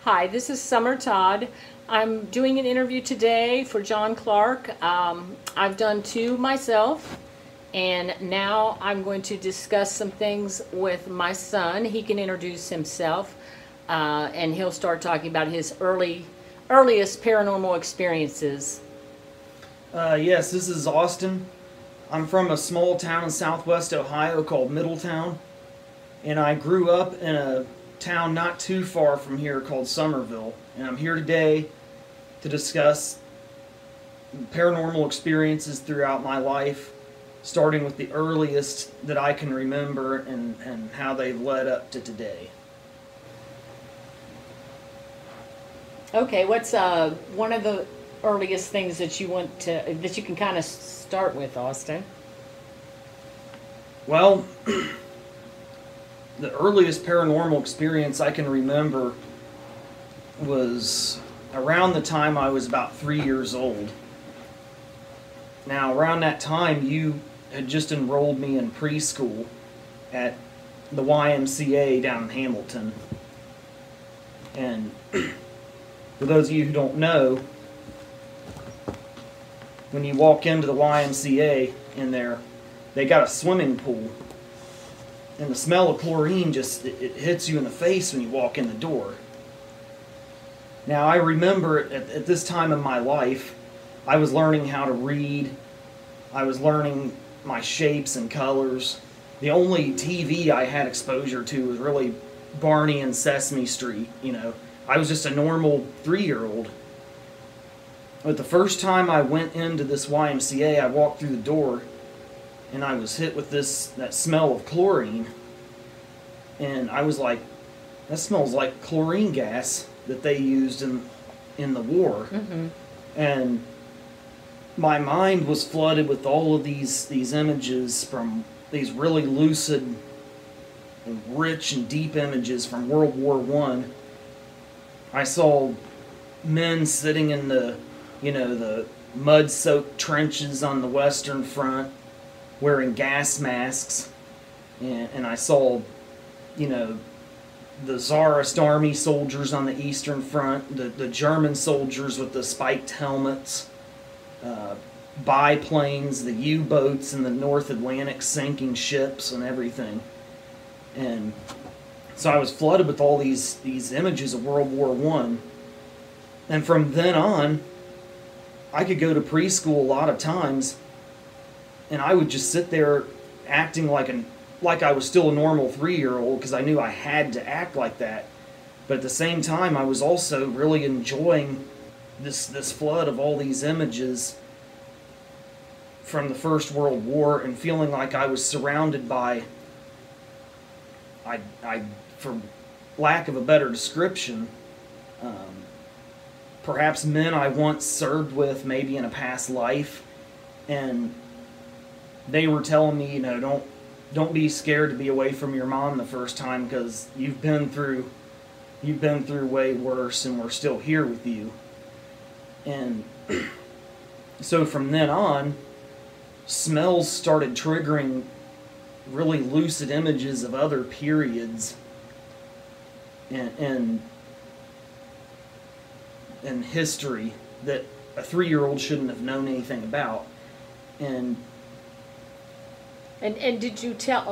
Hi, this is Summer Todd. I'm doing an interview today for John Clark. I've done two myself, and now I'm going to discuss some things with my son. He can introduce himself, and he'll start talking about his earliest paranormal experiences. Yes, this is Austin. I'm from a small town in southwest Ohio called Middletown, and I grew up in a town not too far from here called Somerville, and I'm here today to discuss paranormal experiences throughout my life, starting with the earliest that I can remember and how they've led up to today. Okay, what's one of the earliest things that you can kind of start with, Austin? Well, the earliest paranormal experience I can remember was around the time I was about 3 years old. Now, around that time, you had just enrolled me in preschool at the YMCA down in Hamilton. And for those of you who don't know, when you walk into the YMCA in there, they got a swimming pool. And the smell of chlorine just, it hits you in the face when you walk in the door. Now, I remember at this time in my life, I was learning how to read. I was learning my shapes and colors. The only TV I had exposure to was really Barney and Sesame Street. You know, I was just a normal 3-year-old. But the first time I went into this YMCA, I walked through the door, and I was hit with that smell of chlorine, and I was like, that smells like chlorine gas that they used in the war. Mm-hmm. And my mind was flooded with all of these images from these really lucid and rich and deep images from World War I saw men sitting in the mud-soaked trenches on the Western Front, wearing gas masks, and I saw, the Tsarist army soldiers on the Eastern Front, the German soldiers with the spiked helmets, biplanes, the U-boats in the North Atlantic sinking ships and everything. And so I was flooded with all these images of World War I. And from then on, I could go to preschool a lot of times, and I would just sit there acting like I was still a normal 3-year-old because I knew I had to act like that. But at the same time, I was also really enjoying this flood of all these images from the First World War and feeling like I was surrounded by, for lack of a better description, perhaps men I once served with maybe in a past life, and they were telling me, don't be scared to be away from your mom the first time because you've been through way worse, and we're still here with you. And so from then on, smells started triggering really lucid images of other periods and history that a 3-year-old shouldn't have known anything about. And did you tell,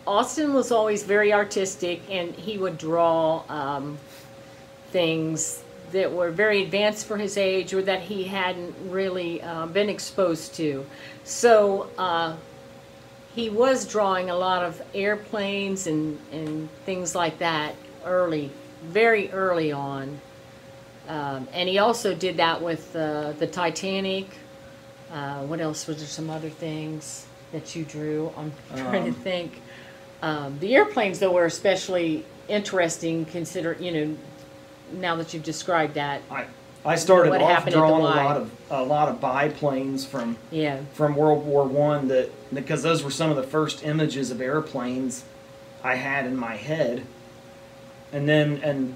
Austin was always very artistic, and he would draw things that were very advanced for his age or that he hadn't really been exposed to. So he was drawing a lot of airplanes and things like that very early on. And he also did that with the Titanic. What else? Was there some other things that you drew? I'm trying to think. The airplanes, though, were especially interesting, now that you've described that. I started off drawing a lot of biplanes from World War I, because those were some of the first images of airplanes I had in my head, and then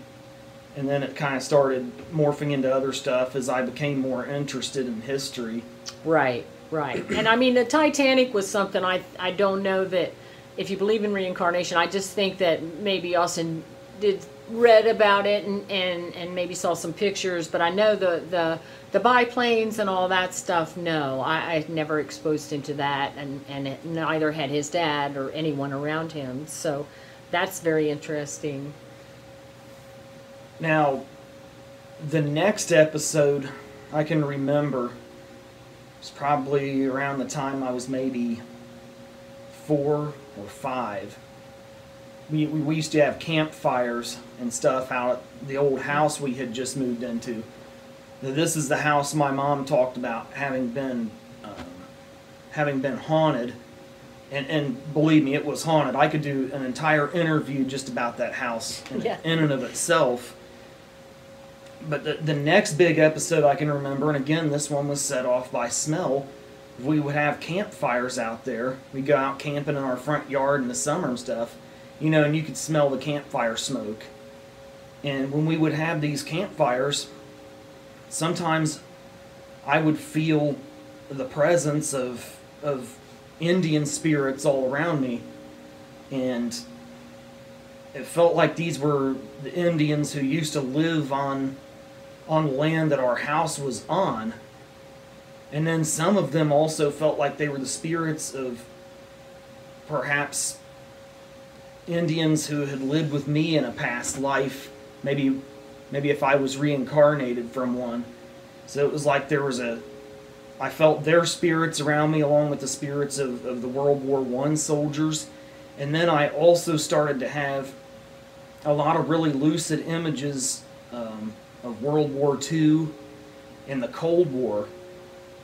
it kind of started morphing into other stuff as I became more interested in history. Right. And I mean, the Titanic was something I don't know that if you believe in reincarnation, I just think that maybe Austin did read about it and maybe saw some pictures, but I know the biplanes and all that stuff. No, I never exposed him to that, and neither had his dad or anyone around him. So that's very interesting. Now, the next episode I can remember was probably around the time I was maybe 4 or 5. We used to have campfires and stuff out at the old house we had just moved into. Now, this is the house my mom talked about having been haunted, and believe me, it was haunted. I could do an entire interview just about that house in and of itself. But the next big episode I can remember, and again, this one was set off by smell. We would have campfires out there. We'd go out camping in our front yard in the summer and stuff, and you could smell the campfire smoke. And when we would have these campfires, sometimes I would feel the presence of Indian spirits all around me. And it felt like these were the Indians who used to live on the land that our house was on. And then some of them also felt like they were the spirits of perhaps Indians who had lived with me in a past life, maybe if I was reincarnated from one. So it was like I felt their spirits around me along with the spirits of the World War I soldiers. And then I also started to have a lot of really lucid images of World War II and the Cold War.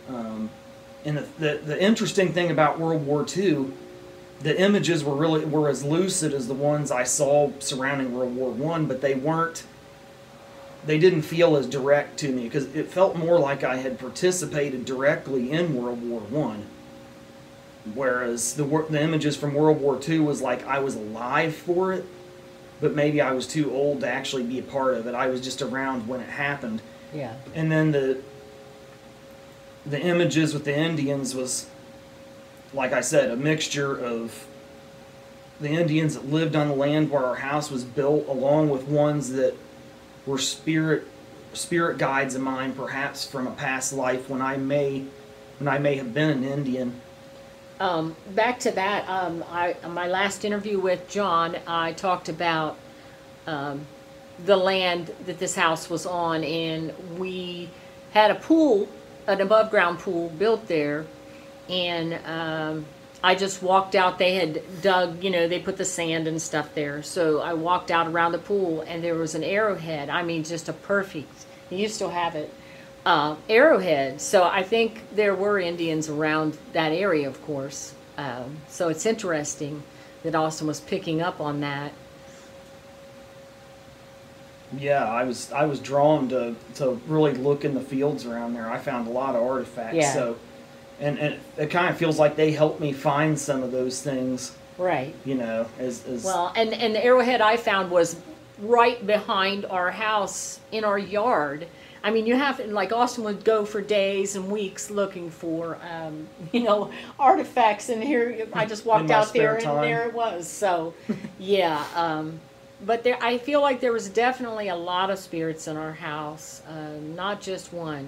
And the interesting thing about World War II, the images were as lucid as the ones I saw surrounding World War I, but they didn't feel as direct to me, because it felt more like I had participated directly in World War I. Whereas the images from World War II was like I was alive for it, but maybe I was too old to actually be a part of it. I was just around when it happened. Yeah. And then the images with the Indians was, like I said, a mixture of the Indians that lived on the land where our house was built, along with ones that were spirit guides of mine, perhaps from a past life when I may have been an Indian. Back to that, my last interview with John, I talked about the land that this house was on, and we had a pool, an above-ground pool built there, and I just walked out. They had dug, they put the sand and stuff there, so I walked out around the pool, and there was an arrowhead. I mean, just a perfect, you still have it, arrowhead. So I think there were Indians around that area, of course. So it's interesting that Austin was picking up on that. Yeah, I was drawn to really look in the fields around there. I found a lot of artifacts. Yeah. So, and it kind of feels like they helped me find some of those things. Right. As well, and the arrowhead I found was right behind our house in our yard. I mean, you have, like Austin would go for days and weeks looking for, artifacts, and here I just walked out there and there it was. So, yeah. But I feel like there was definitely a lot of spirits in our house, not just one.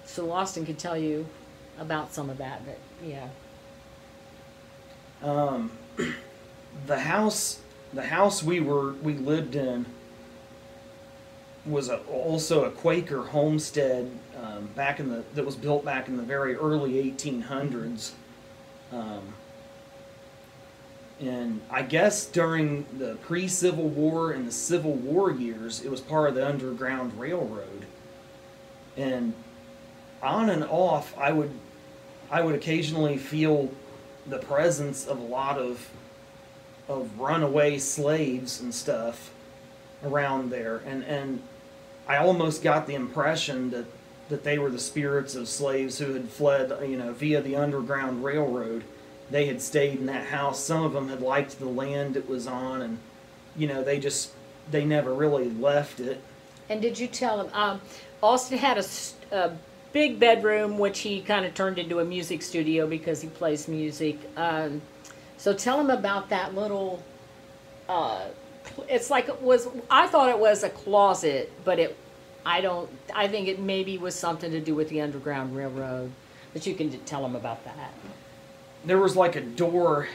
So Austin could tell you about some of that, but yeah. The house we lived in was also a Quaker homestead that was built back in the very early 1800s. And I guess during the pre-Civil War and the Civil War years, it was part of the Underground Railroad. And on and off, I would occasionally feel the presence of a lot of runaway slaves and stuff around there. And I almost got the impression that they were the spirits of slaves who had fled, via the Underground Railroad. They had stayed in that house. Some of them had liked the land it was on, and they never really left it. And did you tell him? Austin had a big bedroom, which he kind of turned into a music studio because he plays music. So tell him about that little it's like it was. I thought it was a closet, but it. I don't. I think it maybe was something to do with the Underground Railroad. But you can tell them about that. There was like a door.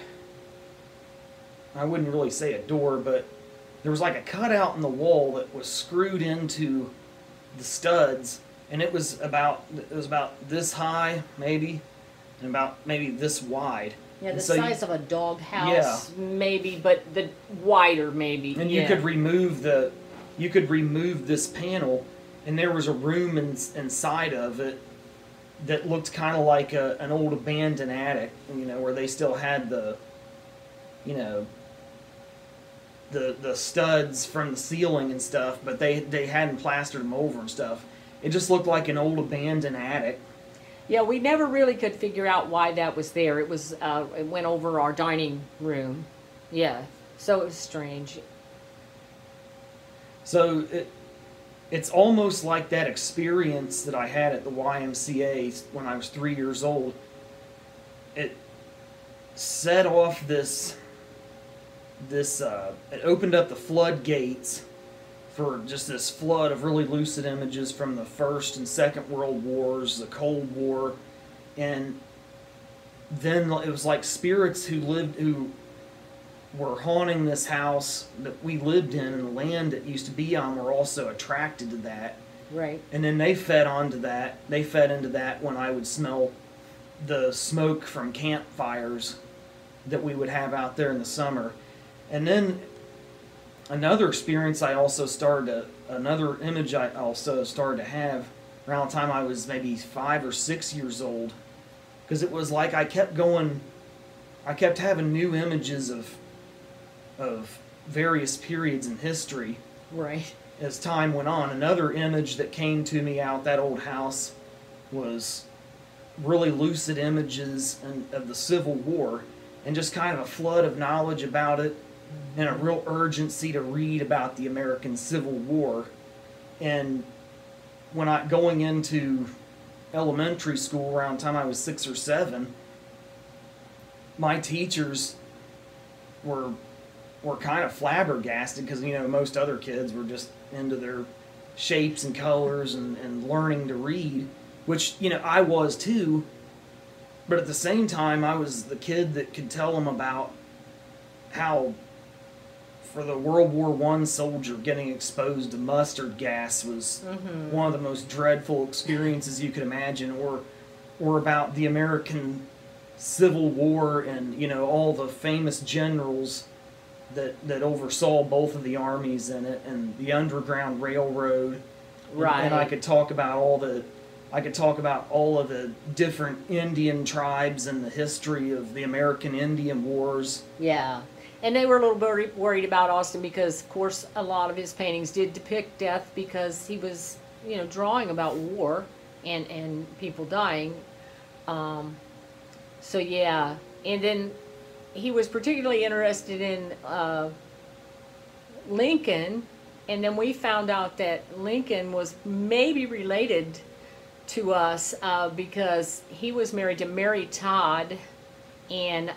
I wouldn't really say a door, but there was like a cutout in the wall that was screwed into the studs, and it was about this high maybe, and about maybe this wide. Yeah, and the so size of a dog house, maybe, but the wider maybe. And you could remove this panel, and there was a room inside of it that looked kind of like an old abandoned attic, where they still had the studs from the ceiling and stuff, but they hadn't plastered them over and stuff. It just looked like an old abandoned attic. Yeah, we never really could figure out why that was there. It was it went over our dining room. Yeah, so it was strange. So it's almost like that experience that I had at the YMCA when I was 3 years old. It set off this it opened up the floodgates for just this flood of really lucid images from the First and Second World Wars, the Cold War, and then it was like spirits who were haunting this house that we lived in, and the land that used to be on were also attracted to that. Right. And then they fed onto that. They fed into that when I would smell the smoke from campfires that we would have out there in the summer. And then another experience another image I also started to have around the time I was maybe 5 or 6 years old, because it was like I kept having new images of various periods in history. Right. As time went on, another image that came to me out that old house was really lucid images of the Civil War, and just kind of a flood of knowledge about it, and a real urgency to read about the American Civil War. And when going into elementary school around the time I was 6 or 7, my teachers were kind of flabbergasted, because most other kids were just into their shapes and colors and learning to read, which I was too. But at the same time, I was the kid that could tell them about how, for the World War I soldier, getting exposed to mustard gas was one of the most dreadful experiences you could imagine, or about the American Civil War and all the famous generals that oversaw both of the armies in it, and the Underground Railroad. Right. And I could talk about all of the different Indian tribes and the history of the American Indian Wars. Yeah. And they were a little worried about Austin because, of course, a lot of his paintings did depict death, because he was, drawing about war and people dying. So, yeah. And then he was particularly interested in Lincoln, and then we found out that Lincoln was maybe related to us because he was married to Mary Todd, and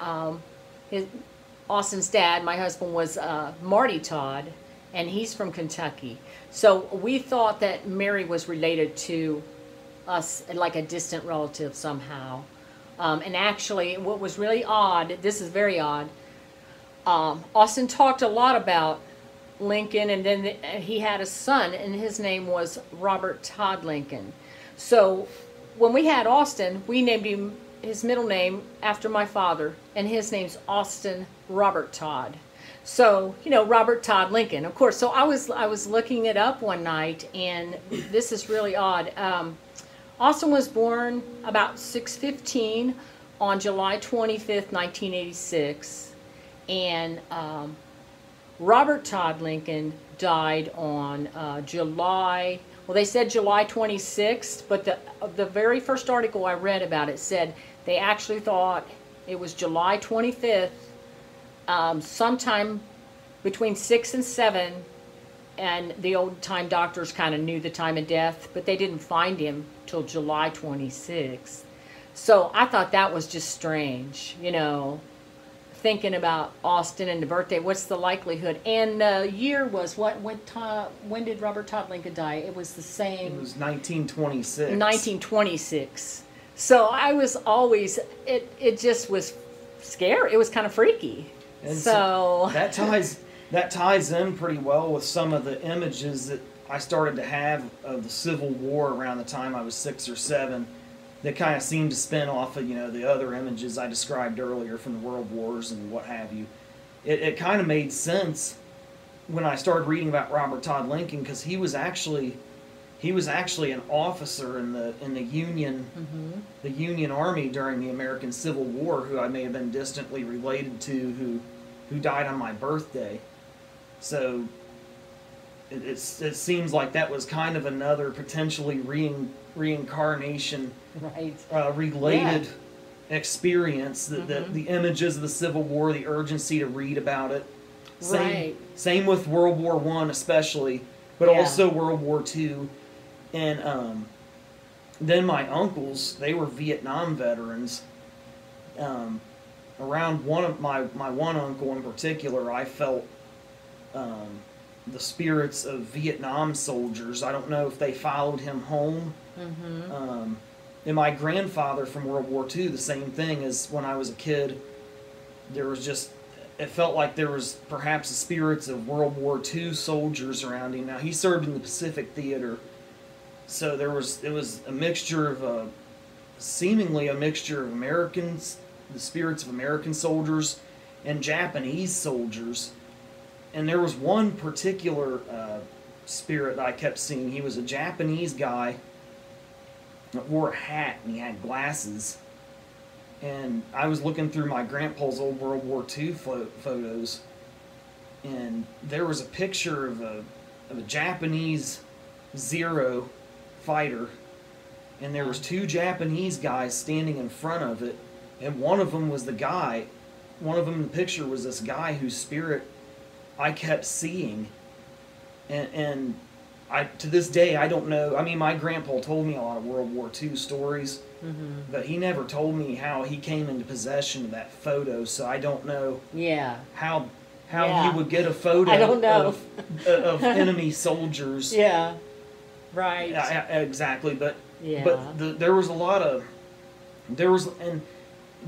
Austin's dad, my husband, was Marty Todd, and he's from Kentucky. So we thought that Mary was related to us, like a distant relative somehow. And actually, what was really odd, this is very odd, Austin talked a lot about Lincoln, and then he had a son, and his name was Robert Todd Lincoln. So when we had Austin, we named him his middle name after my father, and his name's Austin Robert Todd. So, Robert Todd Lincoln, of course. So I was looking it up one night, and this is really odd. Austin was born about 6/15 on July 25th, 1986, and Robert Todd Lincoln died on July. Well, they said July 26th, but the very first article I read about it said they actually thought it was July 25th, sometime between 6 and 7, and the old-time doctors kind of knew the time of death, but they didn't find him till July 26th. So I thought that was just strange, thinking about Austin and the birthday, what's the likelihood? And year was what? When did Robert Todd Lincoln die? It was the same. It was 1926. 1926. So I was always, it just was scary. It was kind of freaky. And so that ties in pretty well with some of the images that I started to have of the Civil War around the time I was 6 or 7. That kind of seemed to spin off of, the other images I described earlier from the World Wars and what have you. It kind of made sense when I started reading about Robert Todd Lincoln, because he was actually an officer in the Union the Union Army during the American Civil War, who I may have been distantly related to, who died on my birthday. So it seems like that was kind of another potentially reincarnation related experience. The images of the Civil War, the urgency to read about it. Same with World War I especially, but also World War II. And then my uncles, they were Vietnam veterans. Around one of my one uncle in particular, I felt the spirits of Vietnam soldiers. I don't know if they followed him home. And my grandfather from World War II, the same thing. As when I was a kid, there was just, it felt like there was perhaps the spirits of World War II soldiers around him. Now, he served in the Pacific Theater, so it was a mixture of, seemingly a mixture of Americans, the spirits of American soldiers, and Japanese soldiers. And there was one particular spirit that I kept seeing. He was a Japanese guy that wore a hat and he had glasses. And I was looking through my grandpa's old World War II photos, and there was a picture of a Japanese Zero fighter, and there was 2 Japanese guys standing in front of it, and one of them was the guy. One of them in the picture was this guy whose spirit I kept seeing, and I, to this day, I don't know. I mean, my grandpa told me a lot of World War II stories, but he never told me how he came into possession of that photo, so I don't know how he would get a photo I don't know. of enemy soldiers. Right. Exactly, but there was a lot of, and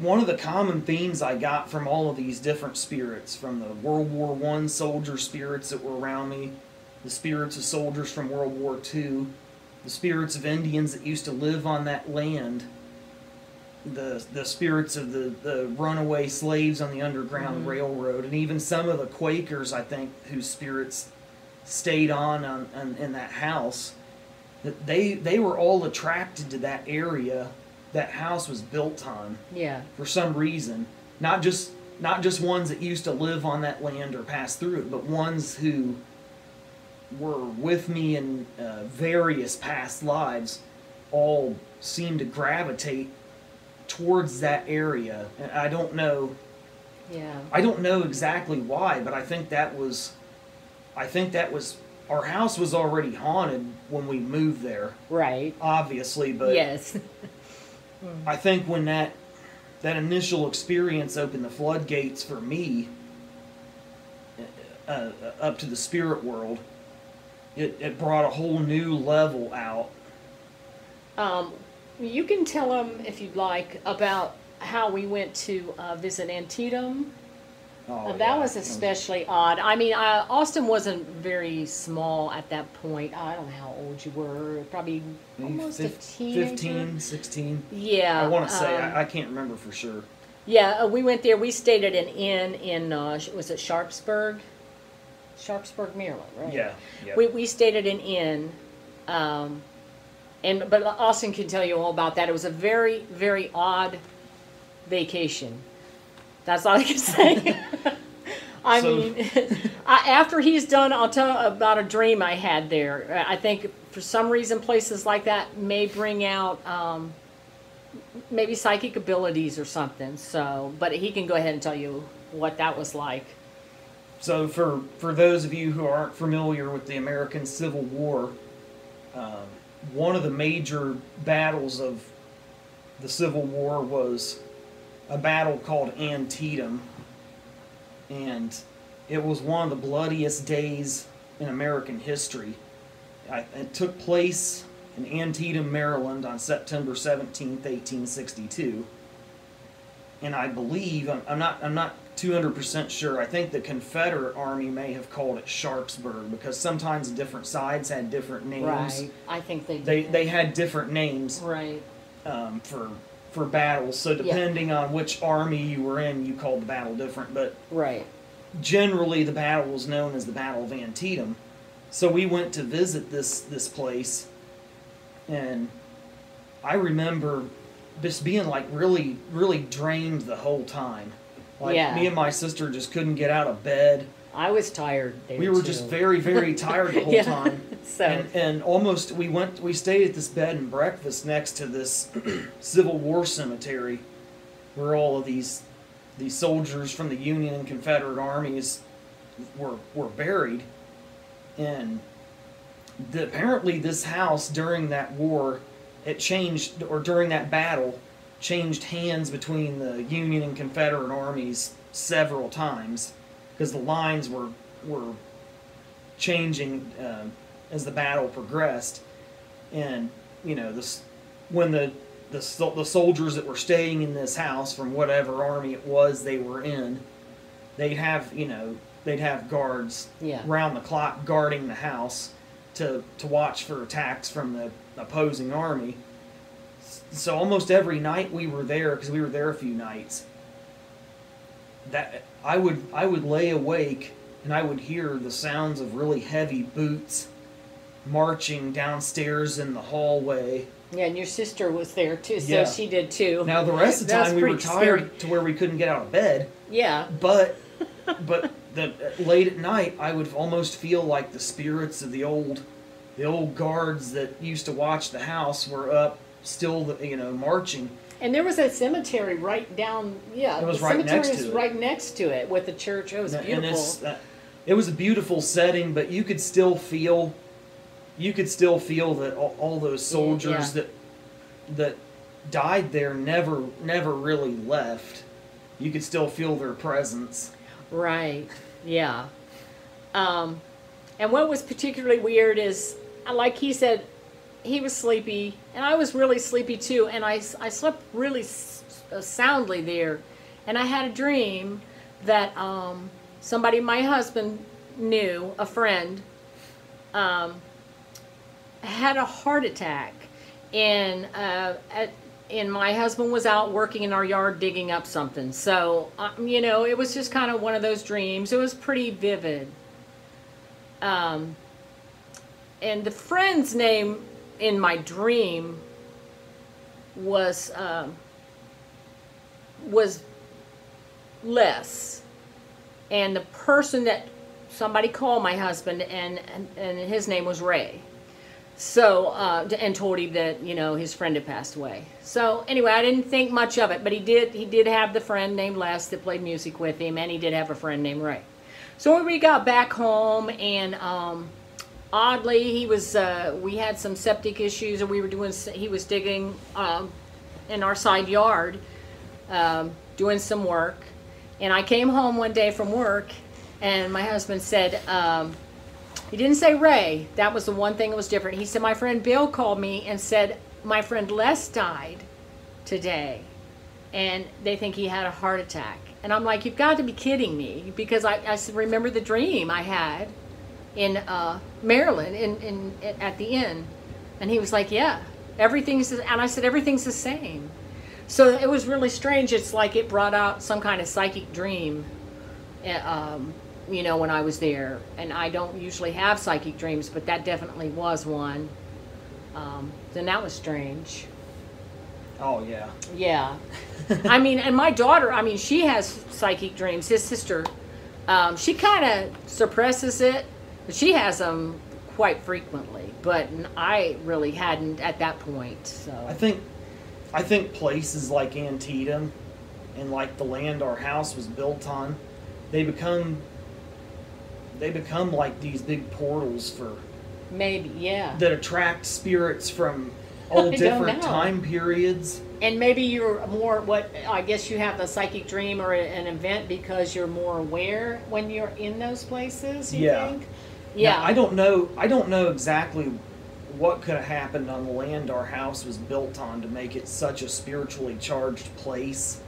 one of the common themes I got from all of these different spirits, from the World War I soldier spirits that were around me, the spirits of soldiers from World War II, the spirits of Indians that used to live on that land, the spirits of the runaway slaves on the Underground Railroad, and even some of the Quakers, I think, whose spirits stayed on in that house. That they were all attracted to that area that house was built on. For some reason, not just ones that used to live on that land or pass through it, but ones who were with me in various past lives, all seemed to gravitate towards that area. And I don't know. I don't know exactly why, but I think that was. Our house was already haunted when we moved there. Right. Obviously, but yes. I think when that initial experience opened the floodgates for me up to the spirit world, it brought a whole new level out. You can tell them, if you'd like, about how we went to visit Antietam. That was especially odd. I mean, Austin wasn't very small at that point. I don't know how old you were. Probably almost a teenager. 15, 16. Yeah. I want to say. I can't remember for sure. Yeah, we went there. We stayed at an inn in, was it Sharpsburg? Sharpsburg, Maryland, right? Yeah. We stayed at an inn. But Austin can tell you all about that. It was a very, very odd vacation. That's all I can say. I mean, after he's done, I'll tell about a dream I had there. I think for some reason places like that may bring out maybe psychic abilities or something. So, but he can go ahead and tell you what that was like. So for those of you who aren't familiar with the American Civil War, one of the major battles of the Civil War was a battle called Antietam, and it was one of the bloodiest days in American history. It took place in Antietam, Maryland on September 17th, 1862. And I believe, I'm not 200% sure, I think the Confederate Army may have called it Sharpsburg, because sometimes different sides had different names. Right. I think They had different names. Right. For battles. So depending on which army you were in, you called the battle different. But right. Generally, the battle was known as the Battle of Antietam. So we went to visit this place, and I remember just being like really, really drained the whole time. Like me and my sister just couldn't get out of bed. I was tired there We were too. just very, very tired the whole time. So And almost we stayed at this bed and breakfast next to this Civil War cemetery where all of these soldiers from the Union and Confederate armies were buried. And apparently this house during that war, it changed, or during that battle, changed hands between the Union and Confederate armies several times, because the lines were changing as the battle progressed. And when the soldiers that were staying in this house from whatever army it was they were in, they'd have guards round the clock guarding the house to watch for attacks from the opposing army. So almost every night we were there, because we were there a few nights, that I would lay awake and I would hear the sounds of really heavy boots marching downstairs in the hallway. Yeah, and your sister was there too, so she did too. Now the rest of the time we were tired to where we couldn't get out of bed. Yeah. But late at night I would almost feel like the spirits of the old guards that used to watch the house were up still, marching. And there was a cemetery right down. Yeah, it was right next to it with the church. It was beautiful. And it was a beautiful setting, but you could still feel that all those soldiers that died there never really left. You could still feel their presence. Right. Yeah. And what was particularly weird is, like he said, he was sleepy, and I was really sleepy too, and I slept really soundly there. And I had a dream that somebody my husband knew, a friend, had a heart attack, and my husband was out working in our yard digging up something. So, it was just kind of one of those dreams. It was pretty vivid. And the friend's name in my dream was Les, and the person that somebody called my husband, and his name was Ray. So, and told him that, his friend had passed away. So, anyway, I didn't think much of it, but he did have the friend named Les that played music with him, and he did have a friend named Ray. So when we got back home, and oddly, we had some septic issues, and he was digging in our side yard, doing some work. And I came home one day from work, and my husband said, he didn't say Ray. That was the one thing that was different. He said, my friend Bill called me and said, my friend Les died today, and they think he had a heart attack. And I'm like, you've got to be kidding me, because I remember the dream I had in Maryland at the inn. And he was like, yeah, everything's, and I said, everything's the same. So it was really strange. It's like it brought out some kind of psychic dream, when I was there. And I don't usually have psychic dreams, but that definitely was one. Then that was strange. Oh, yeah. Yeah. And my daughter, she has psychic dreams. His sister, she kind of suppresses it, but she has them quite frequently. But I really hadn't at that point. So I think places like Antietam and like the land our house was built on, they become like these big portals for maybe, yeah, that attract spirits from all I don't different know. time periods. And maybe you're more what I guess you have a psychic dream or an event because you're more aware when you're in those places. You Yeah. think? Yeah, Yeah. I don't know. I don't know exactly what could have happened on the land our house was built on to make it such a spiritually charged place.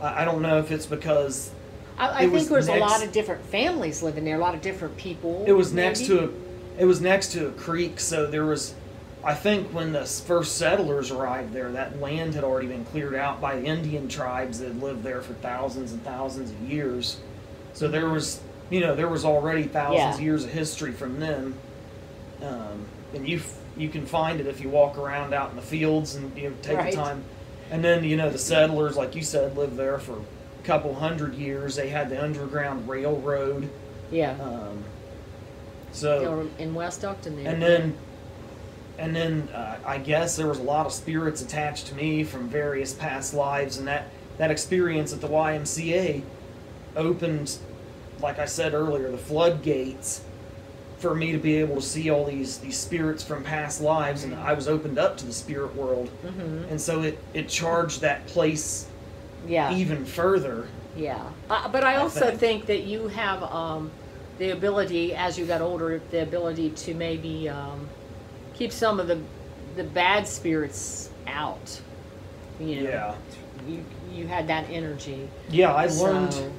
I don't know if it's because I it think was there's a lot next- of different families living there, a lot of different people. it was next maybe. to it was next to a creek, so there was. I think when the first settlers arrived there, that land had already been cleared out by Indian tribes that had lived there for thousands and thousands of years. So there was, there was already thousands of years of history from them. And you can find it if you walk around out in the fields and take Right. the time. And then the settlers, like you said, lived there for a couple hundred years. They had the Underground Railroad. Yeah. So They were in West Oakton there. and then I guess there was a lot of spirits attached to me from various past lives, and that experience at the YMCA opened, like I said earlier, the floodgates for me to be able to see all these spirits from past lives, and I was opened up to the spirit world, and so it charged that place yeah. even further. Yeah, but I also think. think that you have the ability, as you got older, the ability to maybe keep some of the bad spirits out. Yeah. You had that energy. Yeah, I learned So,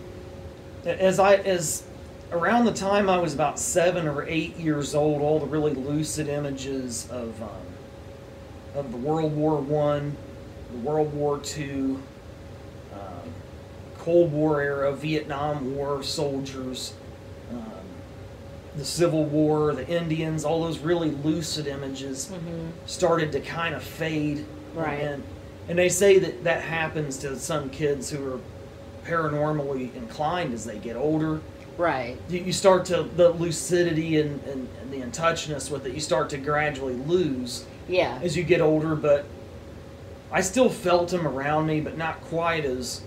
as around the time I was about 7 or 8 years old, all the really lucid images of the World War I, the World War II, Cold War era, Vietnam War soldiers, the Civil War, the Indians, all those really lucid images started to kind of fade. Right. And they say that happens to some kids who are paranormally inclined as they get older. right. You start to, the lucidity and the in touchness with it, you start to gradually lose Yeah. as you get older, but I still felt them around me, but not quite as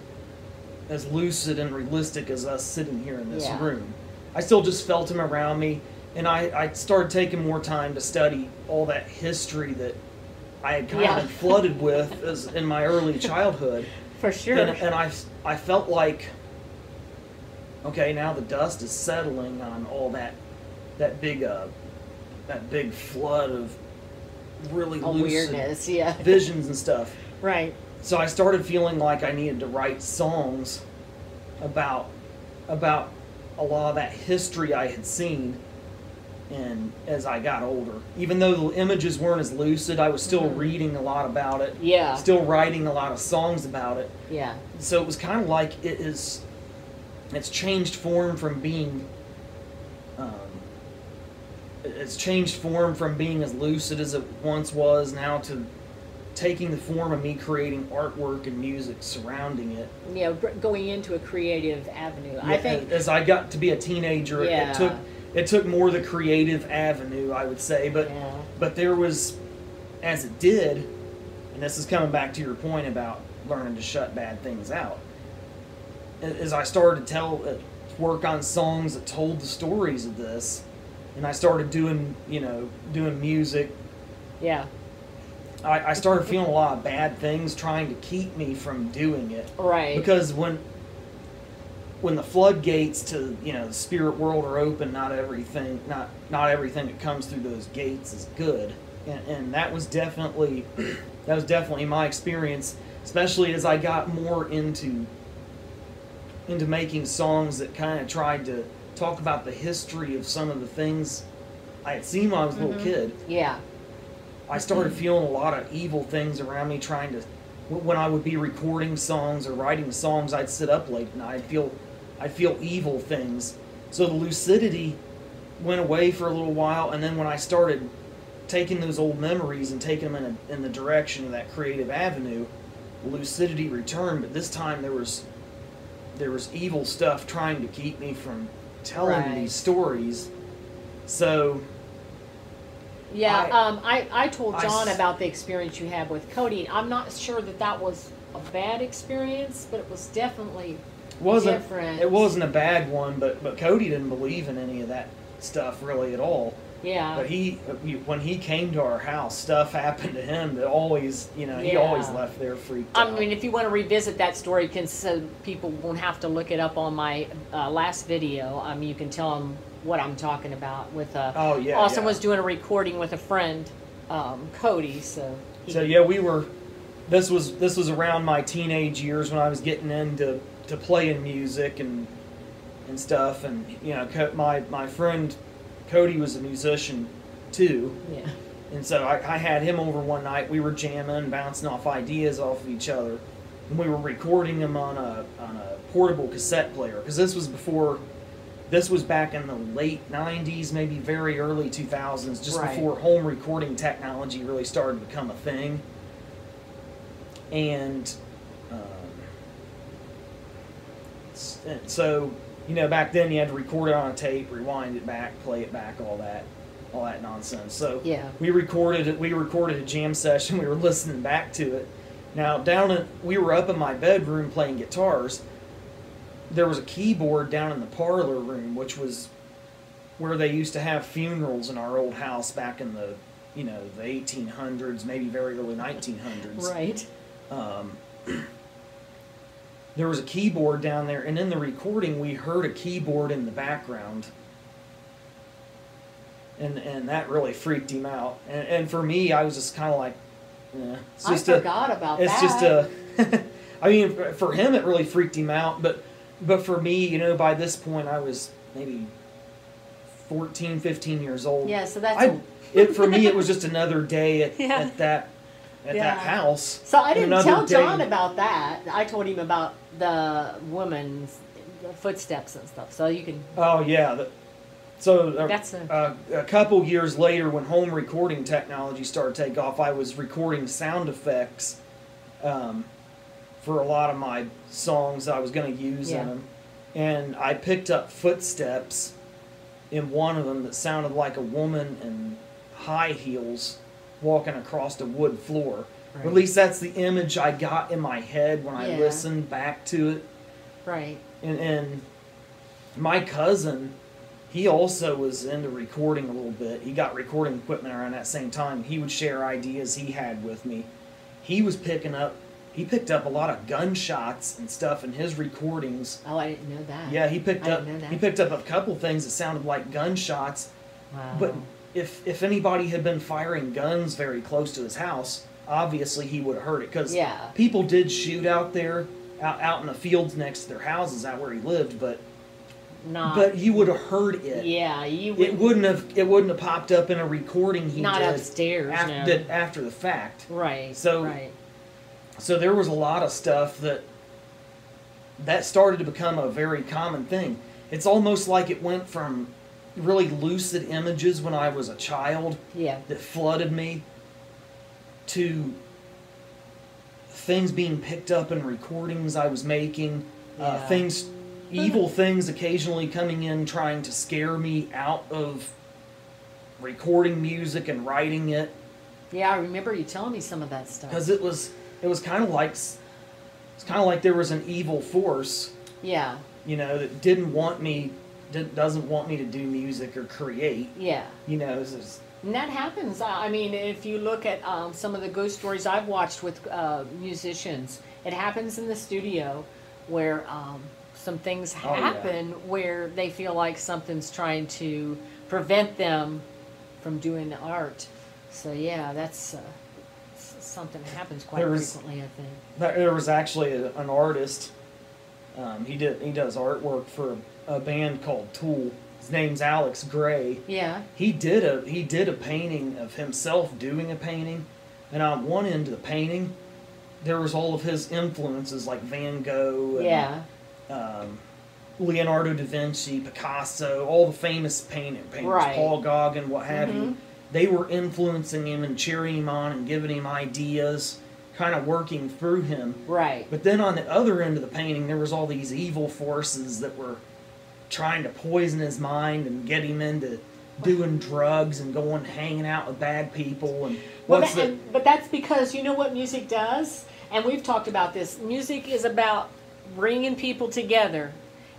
lucid and realistic as us sitting here in this Yeah. room. I still just felt them around me, and I started taking more time to study all that history that I had kind of been flooded with as in my early childhood. For sure. And I felt like, okay, now the dust is settling on all that big flood of really A lucid weirdness. Yeah. visions and stuff. Right. So I started feeling like I needed to write songs about a lot of that history I had seen, and as I got older, even though the images weren't as lucid, I was still reading a lot about it. Yeah. Still writing a lot of songs about it. Yeah. So it was kind of like it's changed form from being it's changed form from being as lucid as it once was now to taking the form of me creating artwork and music surrounding it. Going into a creative avenue. I Yeah, think. as I got to be a teenager, Yeah. it took more the creative avenue, I would say, Yeah. but there was, as it did, and this is coming back to your point about learning to shut bad things out. As I started to work on songs that told the stories of this, and I started doing music, Yeah. I started feeling a lot of bad things trying to keep me from doing it. Right. Because when the floodgates to the spirit world are open, not everything that comes through those gates is good, and that was definitely my experience, especially as I got more into making songs that kind of tried to talk about the history of some of the things I had seen when I was a little kid. Yeah. I started feeling a lot of evil things around me trying to, when I would be recording songs or writing songs, I'd sit up late and I'd feel evil things. So the lucidity went away for a little while, and then when I started taking those old memories and taking them in the direction of that creative avenue, lucidity returned, but this time there was evil stuff trying to keep me from telling Right. these stories. So Yeah, I told I John s- about the experience you had with Cody. I'm not sure that was a bad experience, but it was definitely different. It wasn't a bad one, but Cody didn't believe in any of that stuff really at all. Yeah. But when he came to our house, stuff happened to him that always, he always left there freaked out. I mean, if you want to revisit that story, so people won't have to look it up on my last video. You can tell them what I'm talking about. With Austin was doing a recording with a friend, Cody. We were. This was around my teenage years when I was getting into playing music and stuff, and my friend Cody was a musician too. Yeah. And so I had him over one night. We were jamming, bouncing off ideas off of each other, and we were recording them on a portable cassette player, because this was back in the late 90s, maybe very early 2000s, just before home recording technology really started to become a thing. And so, back then you had to record it on a tape, rewind it back, play it back, all that nonsense. So we recorded a jam session. We were listening back to it. Now we were up in my bedroom playing guitars. There was a keyboard down in the parlor room, which was where they used to have funerals in our old house back in the the 1800s, maybe very early 1900s. Right. There was a keyboard down there, and in the recording we heard a keyboard in the background, and that really freaked him out. And for me, I was just kind of like, it's just I forgot about that. It's just I mean, for him it really freaked him out, but for me, by this point I was maybe 14, 15 years old. Yeah, so that's for me it was just another day at that house. So I didn't tell John about that. I told him about the woman's footsteps and stuff. So you can. Oh yeah. A couple years later, when home recording technology started to take off, I was recording sound effects for a lot of my songs that I was going to use in them, and I picked up footsteps in one of them that sounded like a woman in high heels walking across a wood floor. Right. Or at least that's the image I got in my head when I listened back to it. Right. And my cousin, he also was into recording a little bit. He got recording equipment around that same time. He would share ideas he had with me. He picked up a lot of gunshots and stuff in his recordings. Oh, I didn't know that. Yeah, he picked up a couple things that sounded like gunshots. Wow. But if anybody had been firing guns very close to his house, obviously he would have heard it, because people did shoot out there, out in the fields next to their houses, out where he lived, but you would have heard it. Yeah, it wouldn't have popped up in a recording he not did upstairs after the fact. Right. So there was a lot of stuff that started to become a very common thing. It's almost like it went from really lucid images when I was a child that flooded me, to things being picked up in recordings I was making, evil things occasionally coming in trying to scare me out of recording music and writing it. Yeah, I remember you telling me some of that stuff. Because it was kind of like there was an evil force. Yeah. That doesn't want me to do music or create. Yeah. And that happens. I mean, if you look at some of the ghost stories I've watched with musicians, it happens in the studio where some things happen where they feel like something's trying to prevent them from doing the art. So yeah, that's something that happens quite frequently, I think. There was actually an artist. He does artwork for a band called Tool. His name's Alex Gray. Yeah. He did a painting of himself doing a painting, and on one end of the painting, there was all of his influences like Van Gogh and Leonardo da Vinci, Picasso, all the famous painters, Paul Gauguin, what have you. They were influencing him and cheering him on and giving him ideas, kind of working through him. Right. But then on the other end of the painting, there was all these evil forces that were trying to poison his mind and get him into doing drugs and going hanging out with bad people. And but that's because you know what music does, and we've talked about this. Music is about bringing people together,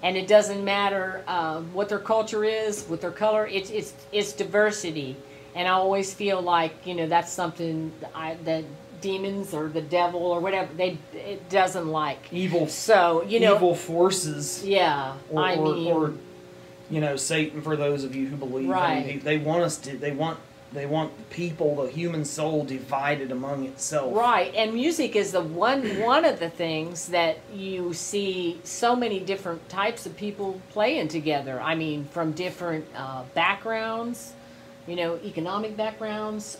and it doesn't matter what their culture is, what their color. It's diversity, and I always feel like that's something that demons or the devil or whatever it doesn't like evil. So evil forces. Yeah, or Satan, for those of you who believe. Right. They want us to. They want the people, the human soul, divided among itself. Right, and music is the one of the things that you see so many different types of people playing together. I mean, from different backgrounds, economic backgrounds,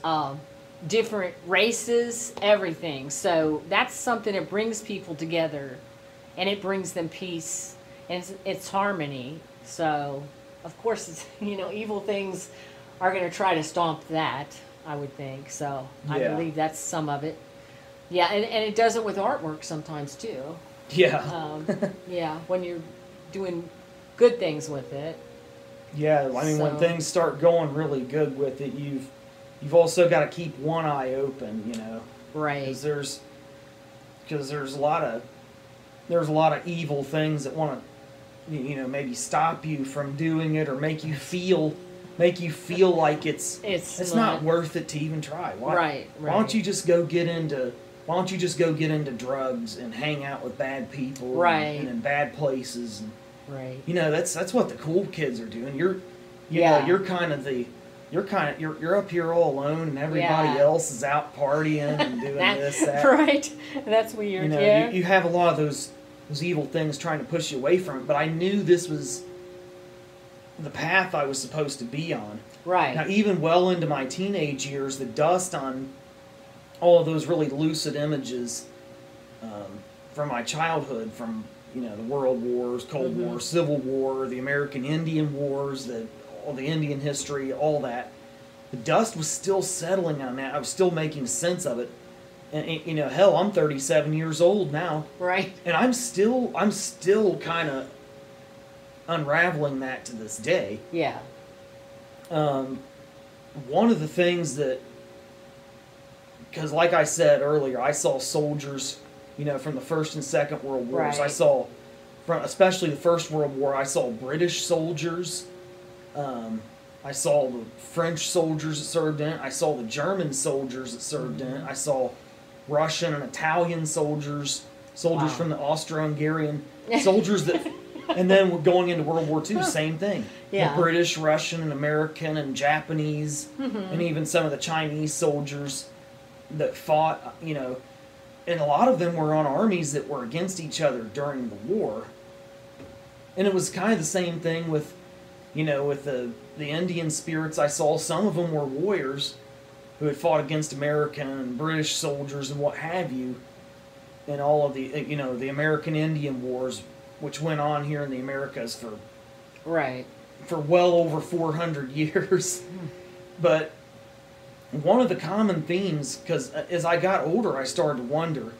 different races, everything. So that's something that brings people together, and it brings them peace, and it's harmony. So, of course, it's, evil things are going to try to stomp that, I would think. So I believe that's some of it. Yeah, and it does it with artwork sometimes too. Yeah. Yeah, when you're doing good things with it. Yeah, I mean, when things start going really good with it, you've also got to keep one eye open, Right. Because there's a lot of evil things that want to, maybe stop you from doing it or make you feel like it's not worth it to even try. Right. Why don't you just go get into drugs and hang out with bad people, right, and in bad places, and, right. That's what the cool kids are doing. You're up here all alone, and everybody else is out partying and doing that. Right. That's weird. You have a lot of those evil things trying to push you away from it, but I knew this was the path I was supposed to be on. Right. Now, even well into my teenage years, the dust on all of those really lucid images from my childhood, from the World Wars, Cold War, Civil War, the American Indian Wars, all the Indian history, all that. The dust was still settling on that. I was still making sense of it. And hell, I'm 37 years old now. Right. And I'm still kind of unraveling that to this day. Yeah. One of the things that, because like I said earlier, I saw soldiers, from the First and Second World Wars. Right. I saw, especially the First World War, I saw British soldiers. I saw the French soldiers that served in it. I saw the German soldiers that served in it. I saw Russian and Italian soldiers from the Austro-Hungarian soldiers that... And then going into World War II, same thing. Yeah. The British, Russian, and American, and Japanese, and even some of the Chinese soldiers that fought, and a lot of them were on armies that were against each other during the war. And it was kind of the same thing with, with the Indian spirits. I saw some of them were warriors who had fought against American and British soldiers and what have you, in all of the, the American Indian Wars, which went on here in the Americas for well over 400 years. But one of the common themes, because as I got older, I started to wonder,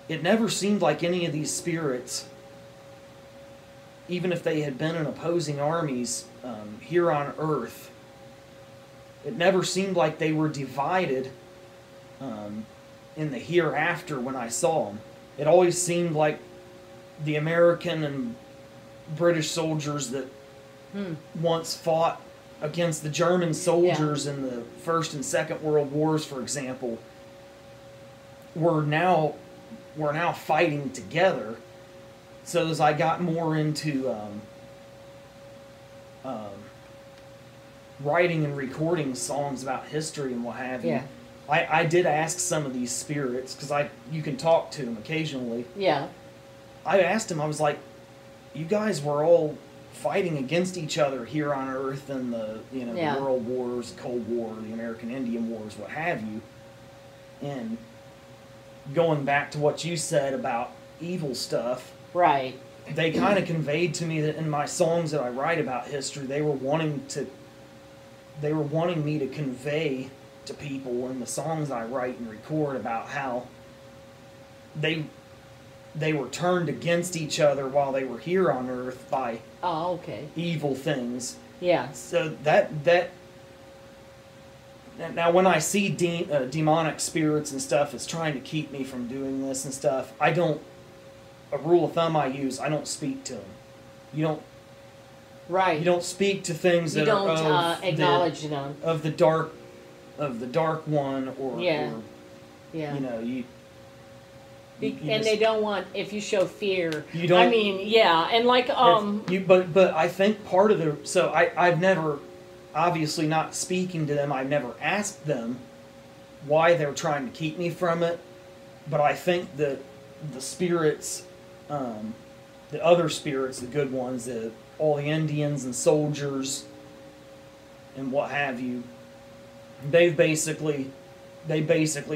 it never seemed like any of these spirits, even if they had been in opposing armies here on Earth, it never seemed like they were divided in the hereafter when I saw them. It always seemed like the American and British soldiers that once fought against the German soldiers in the First and Second World Wars, for example, were now fighting together. So as I got more into writing and recording songs about history and what have you, I did ask some of these spirits, because you can talk to them occasionally. Yeah. I asked him, I was like, you guys were all fighting against each other here on Earth in the, the World Wars, the Cold War, the American Indian Wars, what have you. And going back to what you said about evil stuff, right? They kind of conveyed to me that in my songs that I write about history, they were wanting me to convey to people in the songs I write and record about how they were turned against each other while they were here on Earth by evil things. Yeah. So that now when I see demonic spirits and stuff, it's trying to keep me from doing this and stuff. A rule of thumb I use, I don't speak to them. You Right. don't speak to things You that don't are of acknowledge them. of the dark one, or Yeah. or, Yeah. you know, And just, they don't want, if you show fear. You don't. I mean, yeah, and like But I think part of the, so I've never, obviously not speaking to them, I've never asked them why they're trying to keep me from it. But I think that the spirits, the other spirits, the good ones, all the Indians and soldiers and what have you, they basically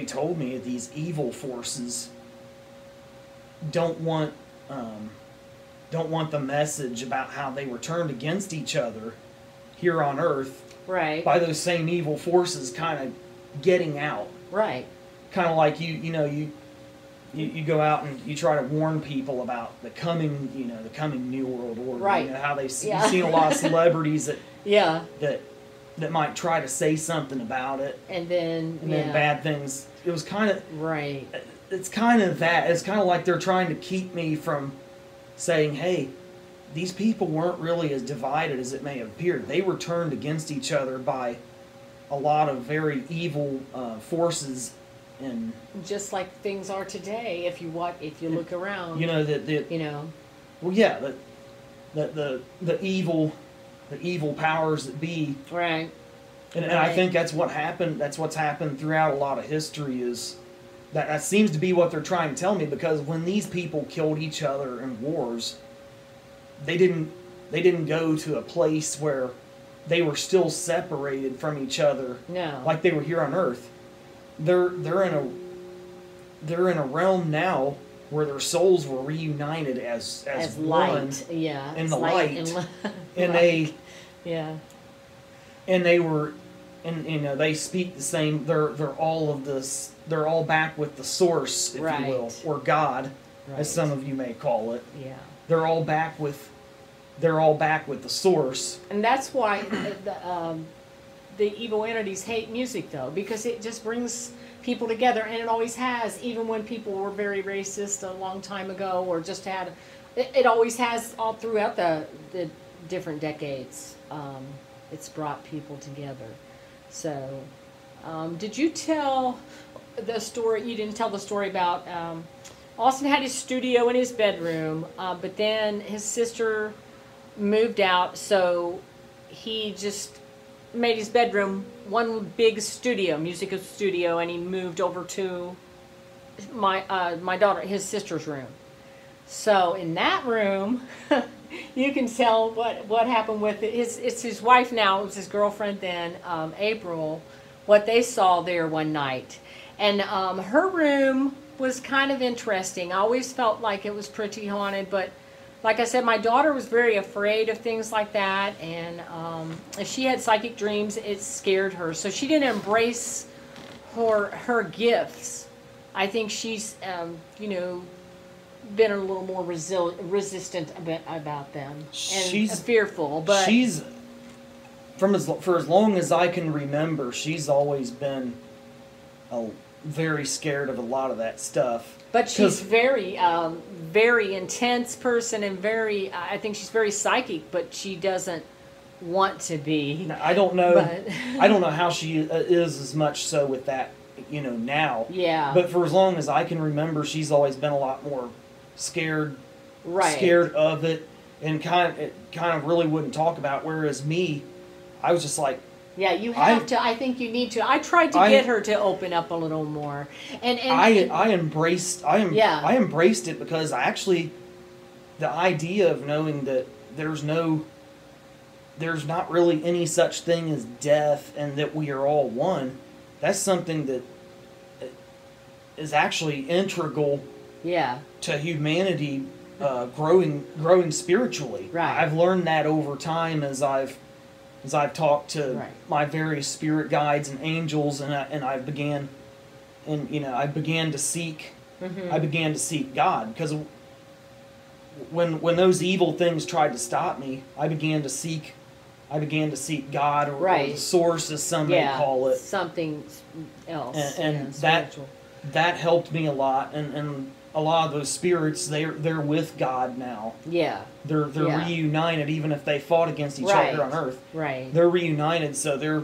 told me that these evil forces don't want the message about how they were turned against each other here on Earth, right, by those same evil forces kind of getting out. Right. Kind of like you go out and you try to warn people about the coming New World Order. Right. You know, how you've Yeah. seen a lot of celebrities that Yeah. that might try to say something about it, And then bad things. It was kind of, right. it's kind of that. It's kind of like they're trying to keep me from saying, hey, these people weren't really as divided as it may have appeared. They were turned against each other by a lot of very evil forces, and Just like things are today, if you look around. you know that You know. well, yeah, the evil powers that be. Right. And I think that's what happened. That's what's happened throughout a lot of history. Is that seems to be what they're trying to tell me? Because when these people killed each other in wars, they didn't go to a place where they were still separated from each other. No. Like they were here on Earth. They're in a realm now where their souls were reunited as light. one. Yeah. In it's the light. And light. Yeah. they were, and you know, they speak the same. They're all of this. They're all back with the source, if Right. you will, or God, Right. as some of you may call it. Yeah. They're all back with the source. And that's why the evil entities hate music, though, because it just brings people together, and it always has, even when people were very racist a long time ago, or just had, it always has all throughout the different decades. It's brought people together. So, did you tell the story? You didn't tell the story about Austin had his studio in his bedroom, but then his sister moved out, so he just made his bedroom one big studio, musical studio, and he moved over to my daughter, his sister's room. So in that room, you can tell what happened with it. It's his wife now. It was his girlfriend then, April. What they saw there one night, and her room was kind of interesting. I always felt like it was pretty haunted, but like I said, my daughter was very afraid of things like that, and if she had psychic dreams, it scared her. So she didn't embrace her gifts. I think she's, been a little more resistant about them, and She's fearful. But she's for as long as I can remember, she's always been very scared of a lot of that stuff. But she's very, very intense person, and I think she's very psychic, but she doesn't want to be. I don't know. But I don't know how she is as much so with that, now. Yeah. But for as long as I can remember, she's always been a lot more scared, Right. scared of it, and kind of really wouldn't talk about. Whereas me, I was just like, Yeah, you have to. I think you need to. I tried to get her to open up a little more, and I embraced it, because actually, the idea of knowing that there's not really any such thing as death, and that we are all one, that's something that is actually integral to humanity growing spiritually. Right. I've learned that over time as I've talked to my various spirit guides and angels, and I began to seek God, because when those evil things tried to stop me, I began to seek God, or the source, as some may call it, something else, and spiritual. that helped me a lot, and a lot of those spirits, they're with God now. Yeah. They're Yeah. reunited, even if they fought against each other here on Earth. Right. They're reunited, so they're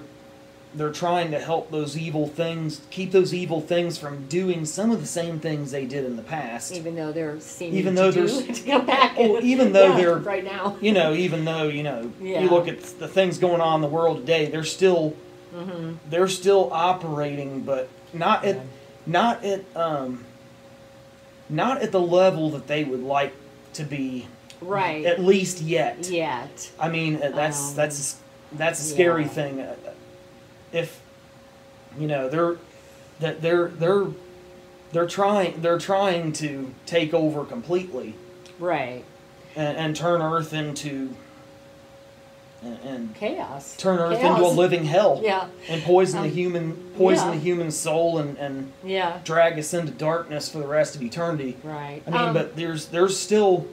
trying to help those evil things, keep those evil things from doing some of the same things they did in the past. Even though they're seeming Even though to come back. Well, even though yeah, they're right now. Even though Yeah. you look at the things going on in the world today, they're still operating, but not at the level that they would like to be. Right. At least yet. Yet. I mean, that's a scary thing. If they're trying to take over completely. Right. And turn Earth into and chaos. Turn Earth into a living hell. Yeah. And poison the human soul and drag us into darkness for the rest of eternity. Right. I mean, but there's still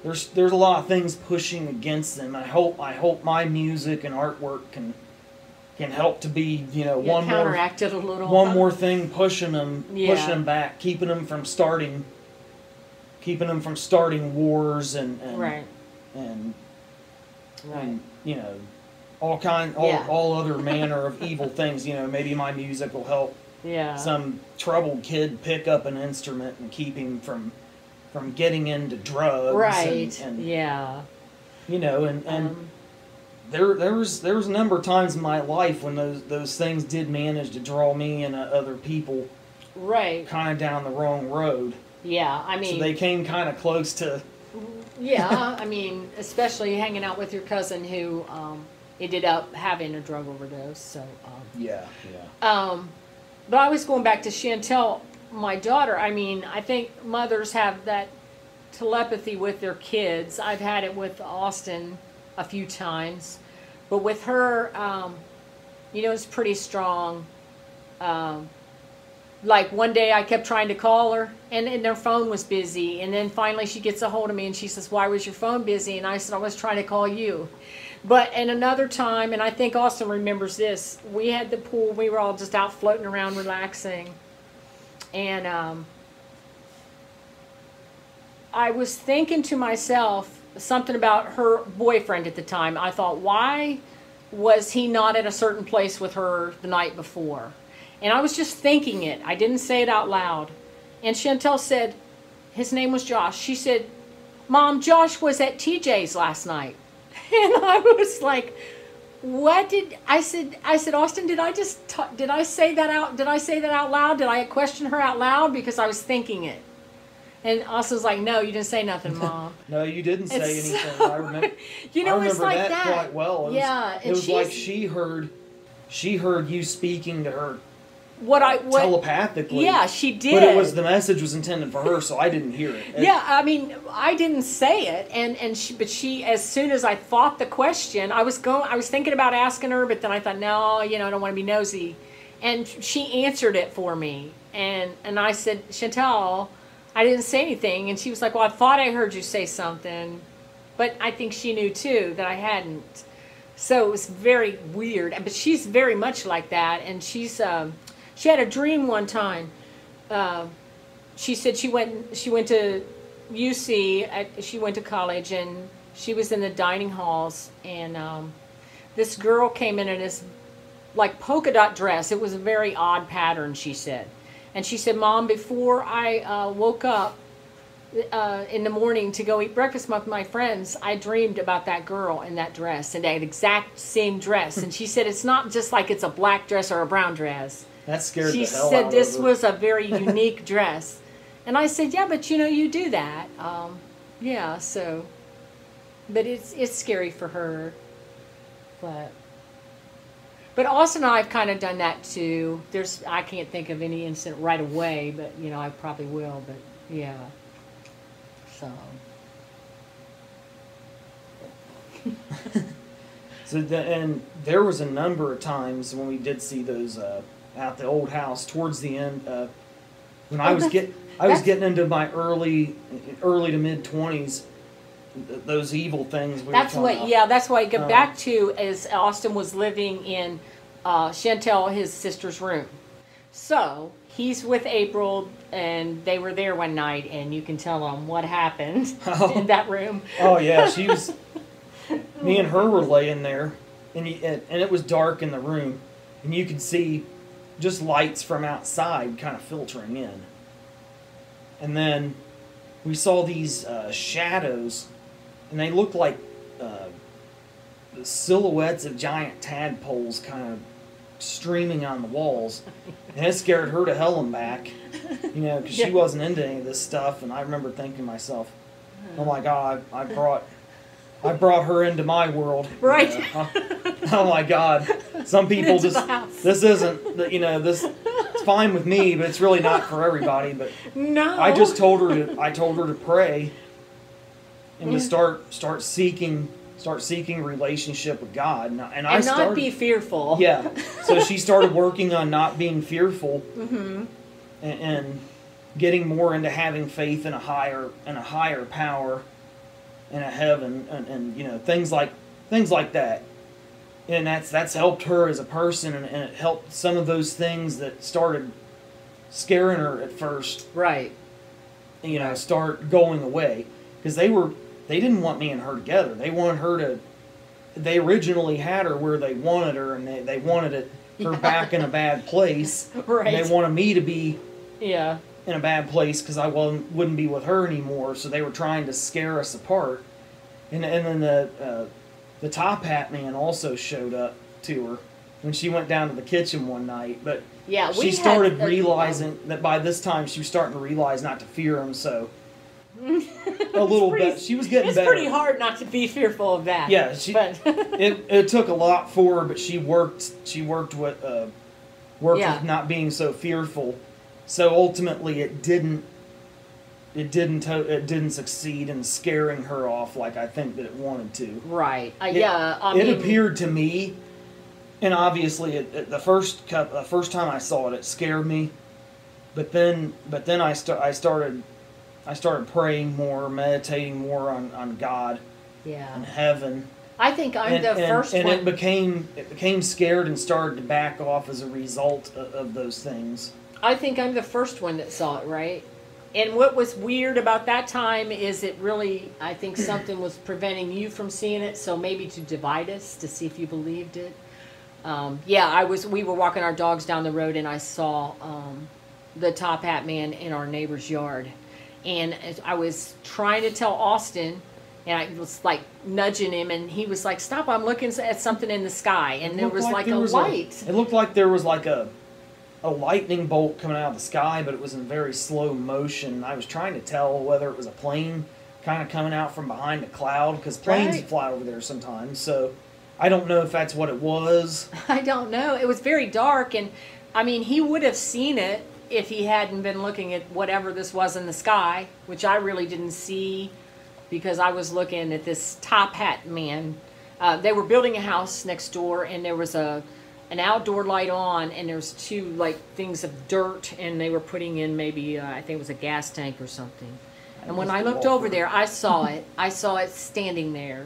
a lot of things pushing against them. I hope my music and artwork can help to be counteract it a little. One more thing pushing them back, keeping them from starting wars and all other manner of evil things. Maybe my music will help some troubled kid pick up an instrument and keep him from getting into drugs. Right. And there was a number of times in my life when those things did manage to draw me and other people kind of down the wrong road. Yeah, I mean... So they came kind of close to... Yeah, I mean, especially hanging out with your cousin who ended up having a drug overdose, so... But I was going back to Chantel, my daughter. I mean, I think mothers have that telepathy with their kids. I've had it with Austin a few times. But with her, it's pretty strong. Like one day I kept trying to call her and their phone was busy. And then finally she gets a hold of me and she says, "Why was your phone busy?" And I said, "I was trying to call you." But and another time, and I think Austin remembers this, we had the pool. We were all just out floating around relaxing. And I was thinking to myself something about her boyfriend at the time. I thought, why was he not at a certain place with her the night before? And I was just thinking it. I didn't say it out loud. And Chantel said, his name was Josh. She said, "Mom, Josh was at TJ's last night." And I was like, what did I said, "Austin, did I say that out loud? Did I question her out loud? Because I was thinking it." And Austin's like, "No, you didn't say nothing, Mom." No, you didn't say anything. So, I remember. It's like that quite well. It was like she heard you speaking to her. Telepathically. Yeah, she did. But the message was intended for her, so I didn't hear it. Yeah, I mean, I didn't say it, but she, as soon as I thought the question, I was thinking about asking her, but then I thought, no, I don't want to be nosy, and she answered it for me, and I said, "Chantel, I didn't say anything," and she was like, "Well, I thought I heard you say something," but I think she knew too that I hadn't, so it was very weird. But she's very much like that, and she's she had a dream one time. She said she went to UC. She went to college, and she was in the dining halls. And this girl came in this like polka dot dress. It was a very odd pattern, she said. And she said, "Mom, before I woke up in the morning to go eat breakfast with my friends, I dreamed about that girl in that dress, and that exact same dress." And she said, "It's not just like it's a black dress or a brown dress." That scared the hell out of her. She said this was a very unique dress. And I said, "Yeah, but you do that." Yeah, so, but it's scary for her. But Austin and I have kind of done that too. I can't think of any incident right away, but I probably will, but yeah. So. And there was a number of times when we did see those at the old house towards the end when I was getting into my early to mid 20s. Those evil things. That's why I get back to as Austin was living in Chantel, his sister's room. So he's with April, and they were there one night, and you can tell them what happened in that room. Oh yeah, she was. Me and her were laying there, and it was dark in the room, and you could see just lights from outside kind of filtering in. And then we saw these shadows, and they looked like the silhouettes of giant tadpoles kind of streaming on the walls. And it scared her to hell and back, because she wasn't into any of this stuff. And I remember thinking to myself, oh my God, I brought her into my world. Right. Oh my God. Some people this isn't, this, it's fine with me, but it's really not for everybody. But no. I just told her to pray and to start seeking relationship with God. And not be fearful. Yeah. So she started working on not being fearful, and getting more into having faith in a higher power, in a heaven, and things like that. And that's helped her as a person, and it helped some of those things that started scaring her at first. Right. Start going away, because they didn't want me and her together. They wanted her to. They originally had her where they wanted her, and they wanted her back in a bad place. Right. And they wanted me to be. Yeah. In a bad place because I wouldn't be with her anymore. So they were trying to scare us apart. And then the top hat man also showed up to her when she went down to the kitchen one night. But yeah, she started realizing that by this time she was starting to realize not to fear him. So a little bit, she was getting better. It's pretty hard not to be fearful of that. Yeah, it took a lot for her, but she worked with not being so fearful. So ultimately, it didn't succeed in scaring her off like I think that it wanted to. Right. It appeared to me, and obviously, the first time I saw it, it scared me. But then I started praying more, meditating more on God, and heaven. I think I'm the first one. And it became scared and started to back off as a result of those things. I think I'm the first one that saw it, right? And what was weird about that time is I think something was preventing you from seeing it, so maybe to divide us, to see if you believed it. We were walking our dogs down the road, and I saw the top hat man in our neighbor's yard. And I was trying to tell Austin, and I was like nudging him, and he was like, stop, I'm looking at something in the sky. And there was like a light. It looked like there was like a lightning bolt coming out of the sky, but it was in very slow motion. I was trying to tell whether it was a plane kind of coming out from behind a cloud, because planes fly over there sometimes. So I don't know if that's what it was. I don't know. It was very dark, and I mean, he would have seen it if he hadn't been looking at whatever this was in the sky, which I really didn't see because I was looking at this top hat man. They were building a house next door, and there was an outdoor light on, and there's two things of dirt, and they were putting in maybe I think it was a gas tank or something. And when I looked over there, I saw it. I saw it standing there.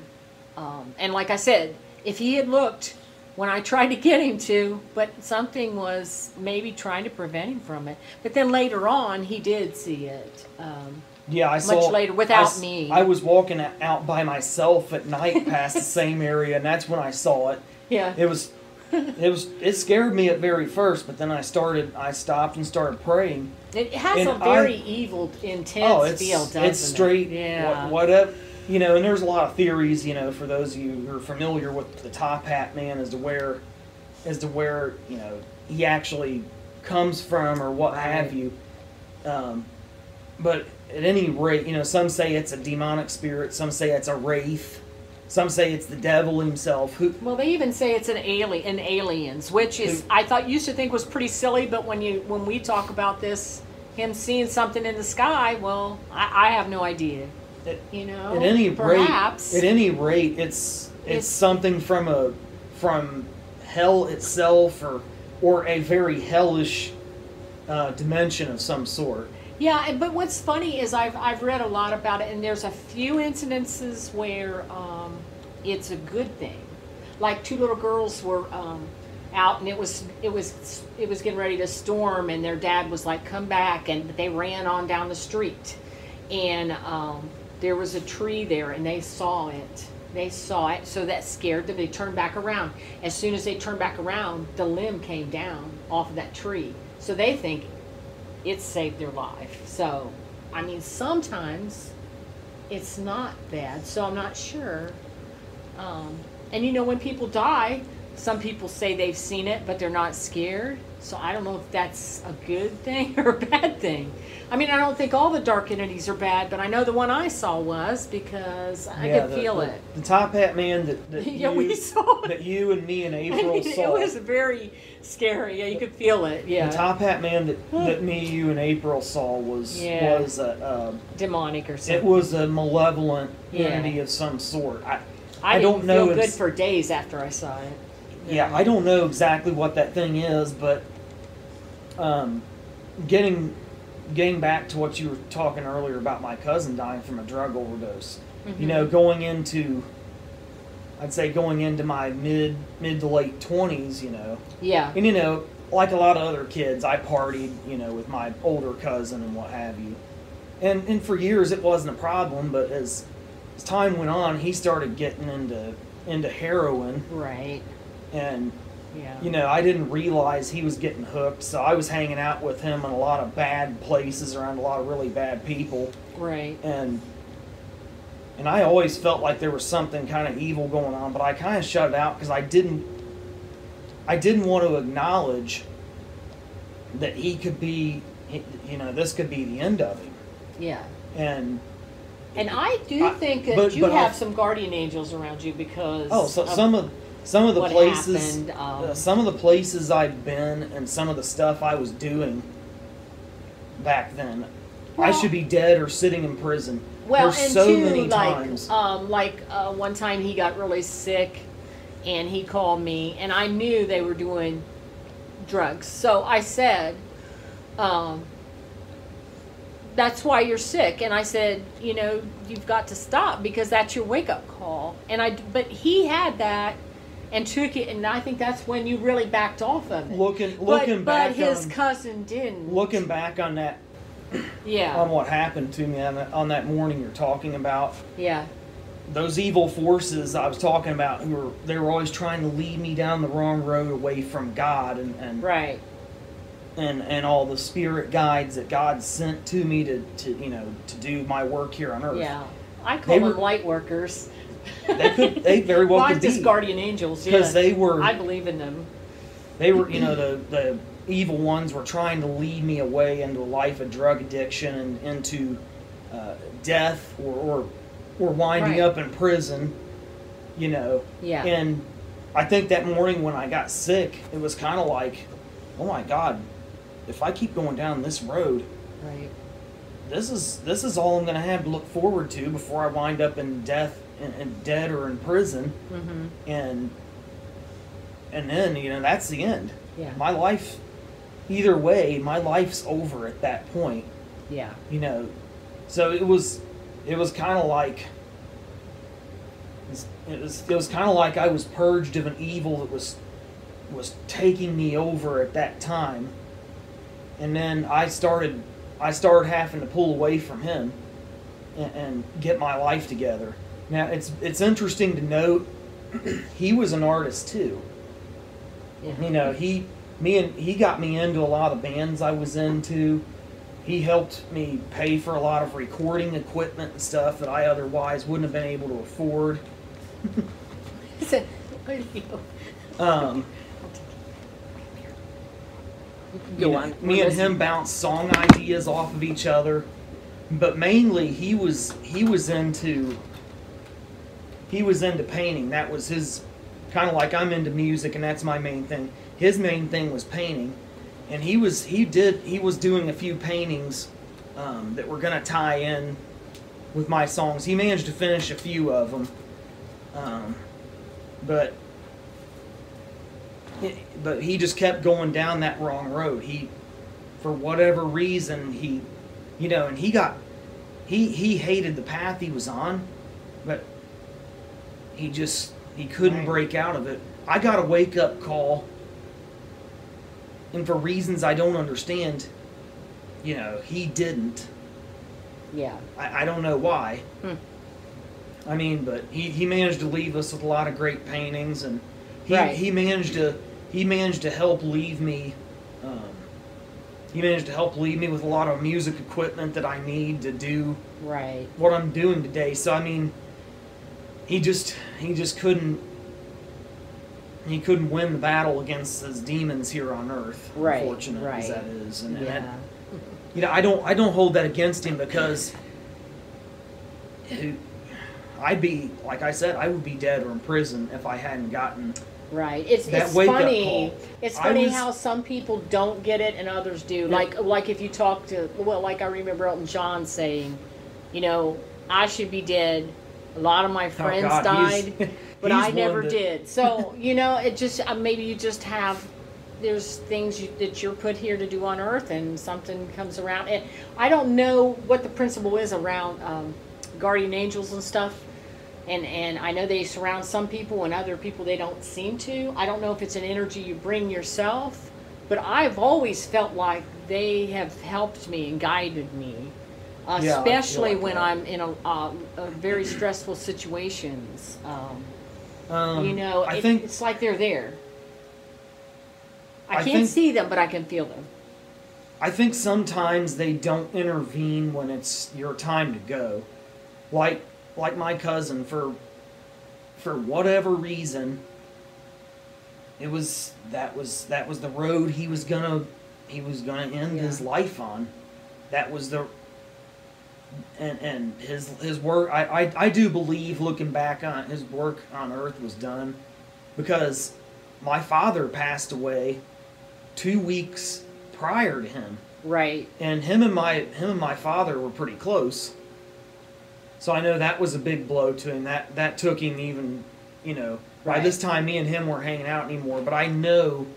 And like I said, if he had looked when I tried to get him to, but something was maybe trying to prevent him from it. But then later on, he did see it. I saw much later without me. I was walking out by myself at night past the same area, and that's when I saw it. Yeah. It scared me at very first, but then I stopped and started praying. It has a very evil, intense feel, doesn't it? It's straight, yeah. Whatever, and there's a lot of theories, for those of you who are familiar with the top hat man as to where, he actually comes from or what have you. But at any rate, some say it's a demonic spirit, some say it's a wraith. Some say it's the devil himself. Well, they even say it's an aliens, which is I thought used to think was pretty silly, but when we talk about this, him seeing something in the sky, well, I have no idea. At any rate, it's something from hell itself, or a very hellish dimension of some sort. Yeah, but what's funny is I've read a lot about it, and there's a few incidences where it's a good thing. Like two little girls were out, and it was getting ready to storm, and their dad was like, "Come back!" And they ran on down the street, and there was a tree there, and they saw it. They saw it, so that scared them. They turned back around. As soon as they turned back around, the limb came down off of that tree. So they think it saved their life. So, I mean, sometimes it's not bad. So I'm not sure. And you know, when people die, some people say they've seen it, but they're not scared. So I don't know if that's a good thing or a bad thing. I mean, I don't think all the dark entities are bad, but I know the one I saw was, because I could feel it. The top hat man that yeah, we saw it. That you and me and April I mean, saw. It was very scary. Yeah, you could feel it. Yeah. The top hat man that me, you, and April saw was demonic or something. It was a malevolent entity of some sort. I don't didn't know. Feel good for days after I saw it. Yeah, I don't know exactly what that thing is, but getting back to what you were talking earlier about my cousin dying from a drug overdose. Mm-hmm. You know, going into my mid to late 20s, you know. Yeah. And, you know, like a lot of other kids, I partied, you know, with my older cousin and what have you. And for years it wasn't a problem, but as time went on, he started getting into heroin. Right. And, yeah, you know, I didn't realize he was getting hooked, so I was hanging out with him in a lot of bad places around a lot of really bad people. Right. And I always felt like there was something kind of evil going on, but I kind of shut it out because I didn't want to acknowledge that he could be, you know, this could be the end of him. Yeah. And I think that you have some guardian angels around you because some of the places, happened, some of the places I've been and some of the stuff I was doing back then, I should be dead or sitting in prison. Well, There's and so too, many times. One time he got really sick, and he called me, and I knew they were doing drugs. So I said, "That's why you're sick." And I said, "You know, you've got to stop because that's your wake-up call." But he had that and took it, and I think that's when you really backed off of it. Looking back, but his cousin didn't. Looking back on that, on what happened to me on that morning you're talking about. Yeah. Those evil forces I was talking about, they were always trying to lead me down the wrong road away from God and right. And all the spirit guides that God sent to me to do my work here on earth. Yeah, I call them light workers. They very well could be. Just guardian angels, because they were. I believe in them. They were, you know, the evil ones were trying to lead me away into a life of drug addiction and into death or winding up in prison. You know. Yeah. And I think that morning when I got sick, it was kind of like, oh my God, if I keep going down this road, right, this is all I'm going to have to look forward to before I wind up in death and dead or in prison. Mm-hmm. And then, you know, that's the end. Yeah. My life, either way, my life's over at that point. Yeah. You know, so it was kind of like it was kind of like I was purged of an evil that was taking me over at that time. And then I started having to pull away from him and get my life together. Now it's interesting to note he was an artist too. Yeah. You know, he got me into a lot of bands I was into. He helped me pay for a lot of recording equipment and stuff that I otherwise wouldn't have been able to afford. Go on. Me and him bounced song ideas off of each other, but mainly he was into painting. That was his, kind of like I'm into music and that's my main thing. His main thing was painting, and he was doing a few paintings that were gonna tie in with my songs. He managed to finish a few of them, but he just kept going down that wrong road. For whatever reason, he hated the path he was on, but he couldn't break out of it. I got a wake-up call and for reasons I don't understand, he didn't. Yeah. I don't know why. I mean, but he managed to leave us with a lot of great paintings, and he managed to help leave me. He managed to help leave me with a lot of music equipment that I need to do what I'm doing today. So I mean, he just couldn't win the battle against his demons here on Earth. Unfortunate as that is, and I don't hold that against him, because I'd be, like I said, I would be dead or in prison if I hadn't gotten. Right. It's funny. It's funny how some people don't get it and others do. Like if you talk to, like I remember Elton John saying, I should be dead. A lot of my friends died, but I never did. So, it just, maybe you just have, there's things that you're put here to do on Earth, and something comes around. And I don't know what the principle is around guardian angels and stuff. And I know they surround some people, and other people they don't seem to. I don't know if it's an energy you bring yourself, but I've always felt like they have helped me and guided me, especially when I'm in a very stressful situations. It's like they're there. I can't see them, but I can feel them. I think sometimes they don't intervene when it's your time to go. Like my cousin, for whatever reason, that was the road he was gonna end his life on. That was and his work. I do believe, looking back on his work on Earth, was done, because my father passed away 2 weeks prior to him. Right. And him and my father were pretty close. So I know that was a big blow to him. That took him even, by this time me and him weren't hanging out anymore. But I know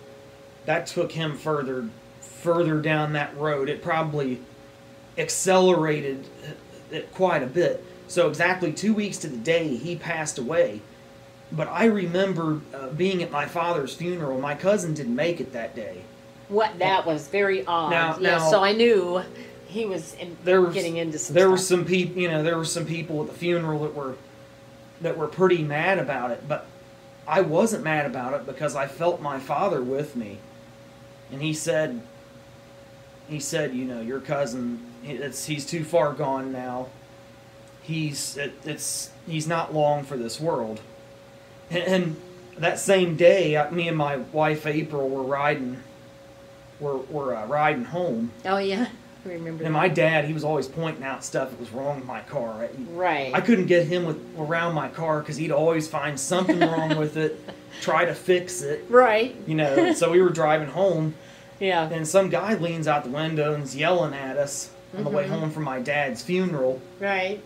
that took him further down that road. It probably accelerated it quite a bit. So exactly 2 weeks to the day he passed away. But I remember being at my father's funeral. My cousin didn't make it that day. That was very odd. Now, so I knew he was getting into some there stuff. Were some people, there were some people at the funeral that were pretty mad about it, but I wasn't mad about it, because I felt my father with me, and he said, your cousin, he's too far gone now. He's not long for this world, and that same day, me and my wife April were riding home. Oh yeah. Remember and that. My dad, he was always pointing out stuff that was wrong with my car. Right. I couldn't get him around my car, because he'd always find something wrong with it, try to fix it. Right. So we were driving home. Yeah. And some guy leans out the window and is yelling at us on the way home from my dad's funeral. Right.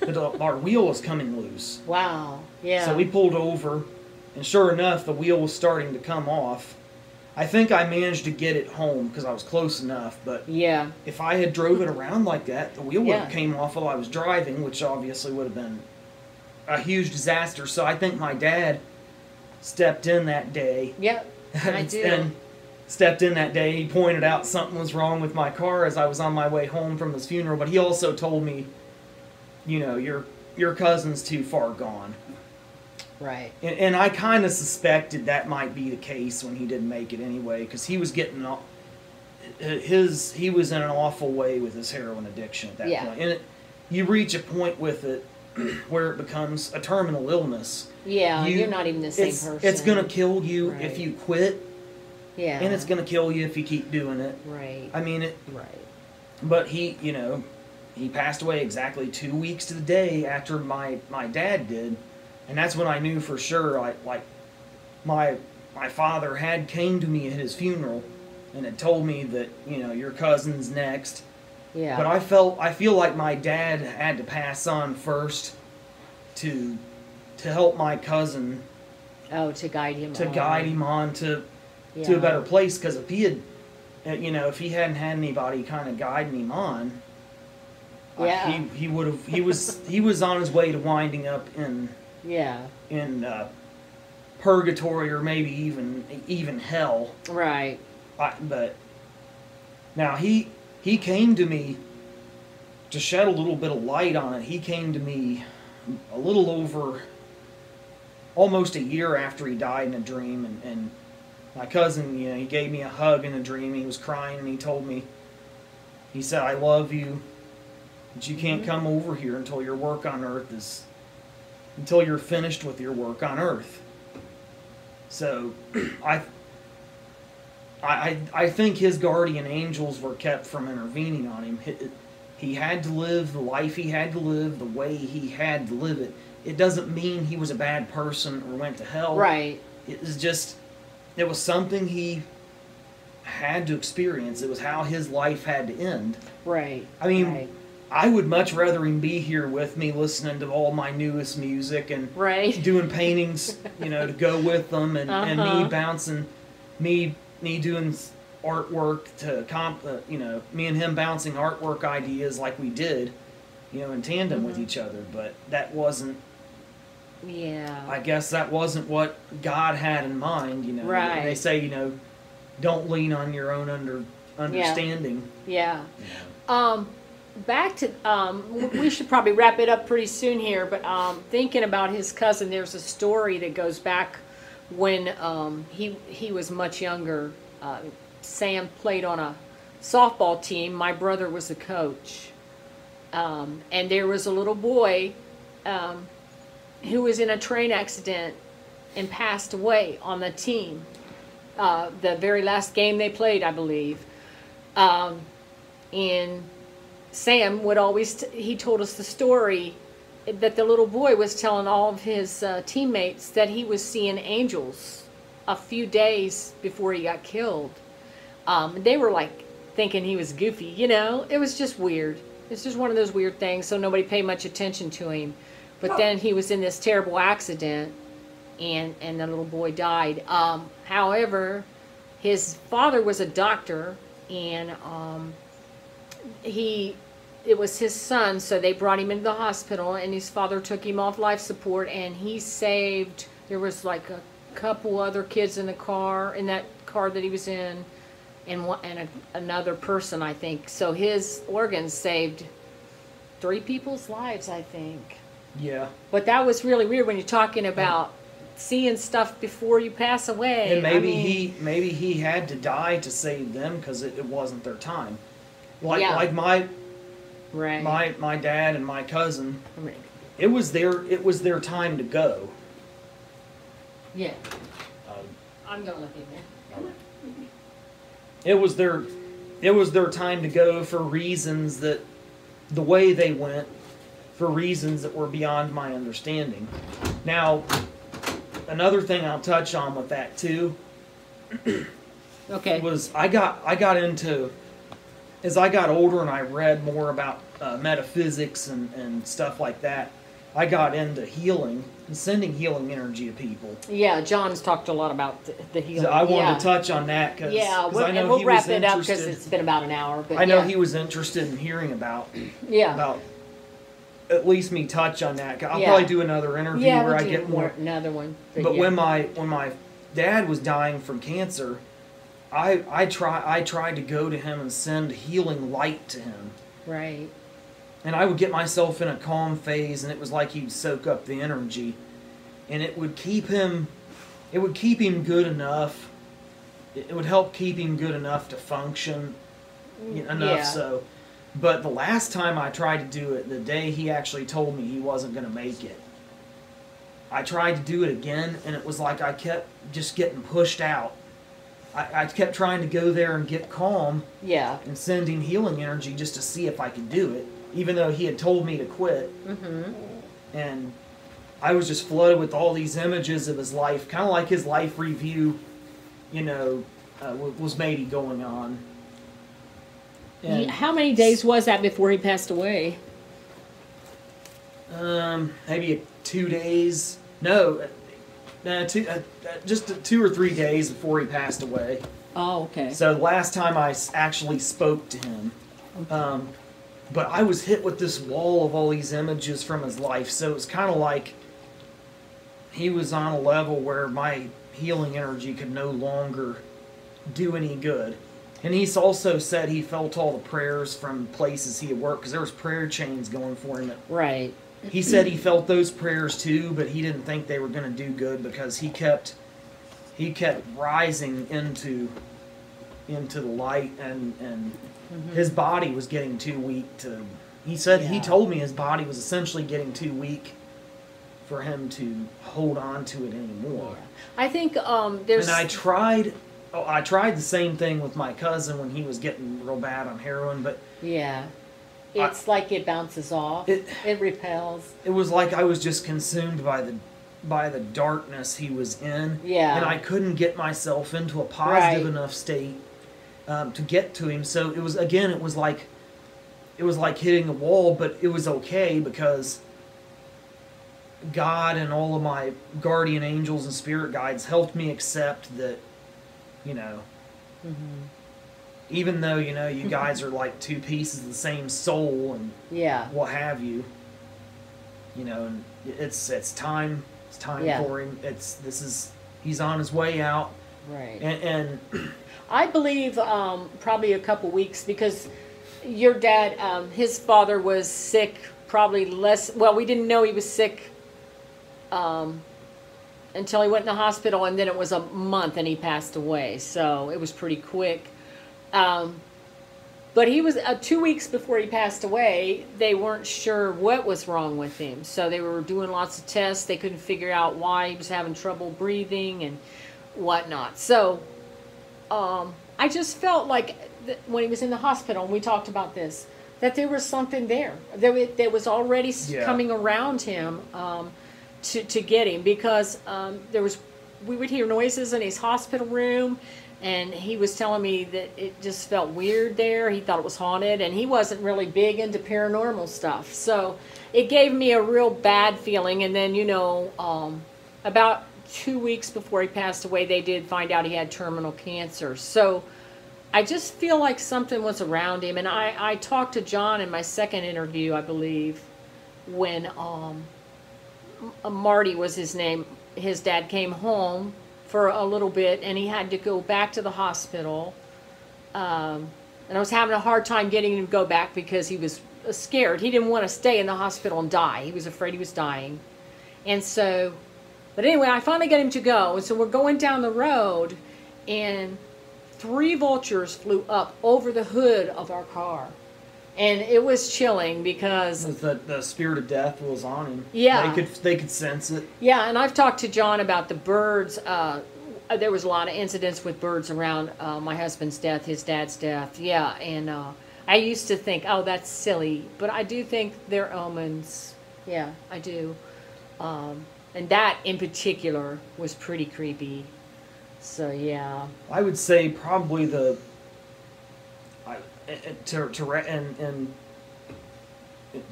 That our wheel was coming loose. Wow. Yeah. So we pulled over, and sure enough, the wheel was starting to come off. I think I managed to get it home because I was close enough, but if I had drove it around like that, the wheel would have came off while I was driving, which obviously would have been a huge disaster. So I think my dad stepped in that day. Yep, I do. And stepped in that day. He pointed out something was wrong with my car as I was on my way home from his funeral, but he also told me, your cousin's too far gone. Right. And I kind of suspected that might be the case when he didn't make it anyway, because he was getting he was in an awful way with his heroin addiction at that point. And you reach a point with it where it becomes a terminal illness. Yeah, you're not even the same person. It's going to kill you if you quit. Yeah. And it's going to kill you if you keep doing it. Right. I mean it. Right. But he passed away exactly 2 weeks to the day after my dad did. And that's when I knew for sure, like my father had came to me at his funeral and had told me that, your cousin's next. Yeah. But I feel like my dad had to pass on first to help my cousin. Oh, to guide him on to a better place, because if he had, if he hadn't had anybody kind of guiding him on, he would have. He was on his way to winding up in purgatory, or maybe even hell. Right. But now he came to me to shed a little bit of light on it. He came to me a little over almost a year after he died in a dream, and my cousin, he gave me a hug in a dream. He was crying, and he told me, he said, "I love you, but you can't come over here until your work on earth until you're finished with your work on earth." So, I think his guardian angels were kept from intervening on him. He had to live the life he had to live the way he had to live it. It doesn't mean he was a bad person or went to hell. Right. It was something he had to experience. It was how his life had to end. Right. I mean, right. I would much rather him be here with me, listening to all my newest music and doing paintings, to go with them, and me bouncing, me doing artwork to me and him bouncing artwork ideas like we did, in tandem with each other. But that wasn't. Yeah. I guess that wasn't what God had in mind. Right. They say, don't lean on your own understanding. Yeah. Back to we should probably wrap it up pretty soon here, but thinking about his cousin, there's a story that goes back when he was much younger. Sam played on a softball team. My brother was a coach, and there was a little boy who was in a train accident and passed away on the team. The very last game they played, I believe. And Sam would always, he told us the story that the little boy was telling all of his teammates that he was seeing angels a few days before he got killed. They were like thinking he was goofy, It was just weird. It's just one of those weird things, so nobody paid much attention to him. But then he was in this terrible accident, and the little boy died. However, his father was a doctor, and it was his son, so they brought him into the hospital, and his father took him off life support, and he saved, there was like a couple other kids in that car that he was in, and another person, I think. So his organs saved 3 people's lives, I think. Yeah. But that was really weird when you're talking about seeing stuff before you pass away. And maybe he had to die to save them because it wasn't their time. Like my dad and my cousin, it was their time to go. Yeah. I'm gonna look in there. It was their time to go for reasons that the way they went, for reasons that were beyond my understanding. Now, another thing I'll touch on with that too. Okay. Was I got into, as I got older and I read more about metaphysics and stuff like that, I got into healing and sending healing energy to people. Yeah, John's talked a lot about the healing. So I wanted to touch on that because I know we'll he wrap was it up interested. because it's been about an hour. But I know he was interested in hearing about at least me touch on that. I'll probably do another interview where I get more. Another one. But when my dad was dying from cancer, I tried to go to him and send healing light to him. Right. And I would get myself in a calm phase, and it was like he'd soak up the energy, and it would keep him good enough. It would help keep him good enough to function enough so. But the last time I tried to do it, the day he actually told me he wasn't going to make it, I tried to do it again, and it was like I kept just getting pushed out. I kept trying to go there and get calm and sending healing energy just to see if I could do it, even though he had told me to quit. Mm-hmm. And I was just flooded with all these images of his life, kind of like his life review, was maybe going on. And how many days was that before he passed away? Maybe 2 days. No, just 2 or 3 days before he passed away. Oh, okay. So the last time I actually spoke to him, but I was hit with this wall of all these images from his life. So it was kind of like he was on a level where my healing energy could no longer do any good. And he's also said he felt all the prayers from places he had worked, because there was prayer chains going for him. Right. He said he felt those prayers too, but he didn't think they were going to do good because he kept rising into the light, and his body was getting too weak to. He said he told me his body was essentially getting too weak for him to hold on to it anymore. Yeah. I think there's. And I tried the same thing with my cousin when he was getting real bad on heroin, but Yeah. It's like it bounces off. It repels. it was like I was just consumed by the darkness he was in. Yeah. And I couldn't get myself into a positive Right. enough state to get to him. So it was like hitting a wall, but it was okay because God and all of my guardian angels and spirit guides helped me accept that, even though, you guys are like two pieces of the same soul and Yeah. what have you, and it's time Yeah. for him. He's on his way out. Right. And I believe probably a couple weeks, because your dad, his father was sick probably less. Well, we didn't know he was sick until he went in the hospital, and then it was a month and he passed away. So it was pretty quick. But he was 2 weeks before he passed away. They weren't sure what was wrong with him, so they were doing lots of tests. They couldn't figure out why he was having trouble breathing and whatnot. So I just felt like when he was in the hospital, and we talked about this, that there was something there. There was already coming around him to get him, because we would hear noises in his hospital room. And he was telling me that it just felt weird there. He thought it was haunted, and he wasn't really big into paranormal stuff. So it gave me a real bad feeling. And then, about 2 weeks before he passed away, they did find out he had terminal cancer. So I just feel like something was around him. And I talked to John in my second interview, I believe, when Marty was his name. His dad came home for a little bit, and he had to go back to the hospital. And I was having a hard time getting him to go back because he was scared. He didn't want to stay in the hospital and die. He was afraid he was dying. And so, but anyway, I finally got him to go. And so we're going down the road, and 3 vultures flew up over the hood of our car. And it was chilling because the spirit of death was on him. Yeah. They could sense it. Yeah, and I've talked to John about the birds. There was a lot of incidents with birds around my husband's death, his dad's death. Yeah, and I used to think, oh, that's silly. But I do think they're omens. Yeah, I do. And that in particular was pretty creepy. So, yeah. I would say probably to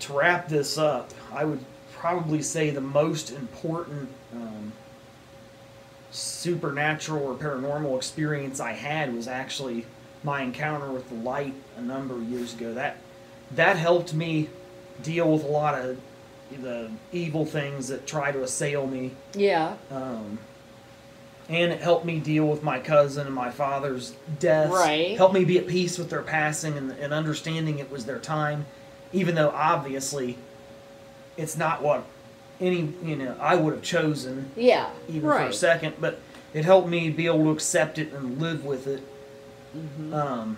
wrap this up, I would probably say the most important supernatural or paranormal experience I had was actually my encounter with the light a number of years ago. That helped me deal with a lot of the evil things that try to assail me. Yeah. And it helped me deal with my cousin and my father's deaths. Right. Helped me be at peace with their passing and understanding it was their time, even though obviously it's not what I would have chosen. Yeah. Even for a second, but it helped me be able to accept it and live with it. Mm-hmm.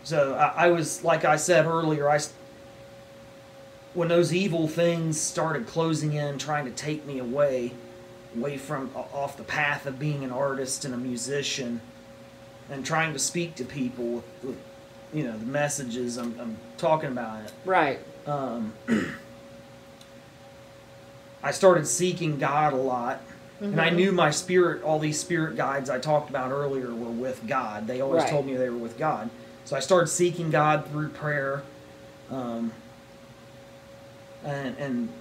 So I was, like I said earlier, when those evil things started closing in, trying to take me away from off the path of being an artist and a musician, and trying to speak to people with the messages I'm talking about it. Right. I started seeking God a lot, and I knew all these spirit guides I talked about earlier were with God. They always told me they were with God. So I started seeking God through prayer, and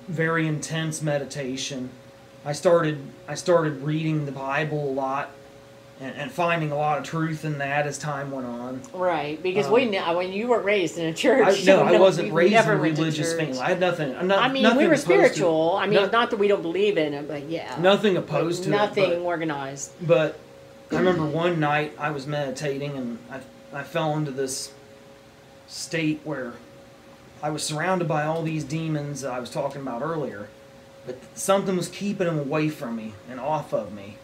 very intense meditation. I started reading the Bible a lot, and finding a lot of truth in that as time went on. Right, because when you were raised in a church, I wasn't raised in a religious family. I had nothing. We were spiritual. Not that we don't believe in it, but yeah, nothing opposed to it. Nothing organized. But I remember one night I was meditating and I fell into this state where I was surrounded by all these demons that I was talking about earlier, but something was keeping them away from me and off of me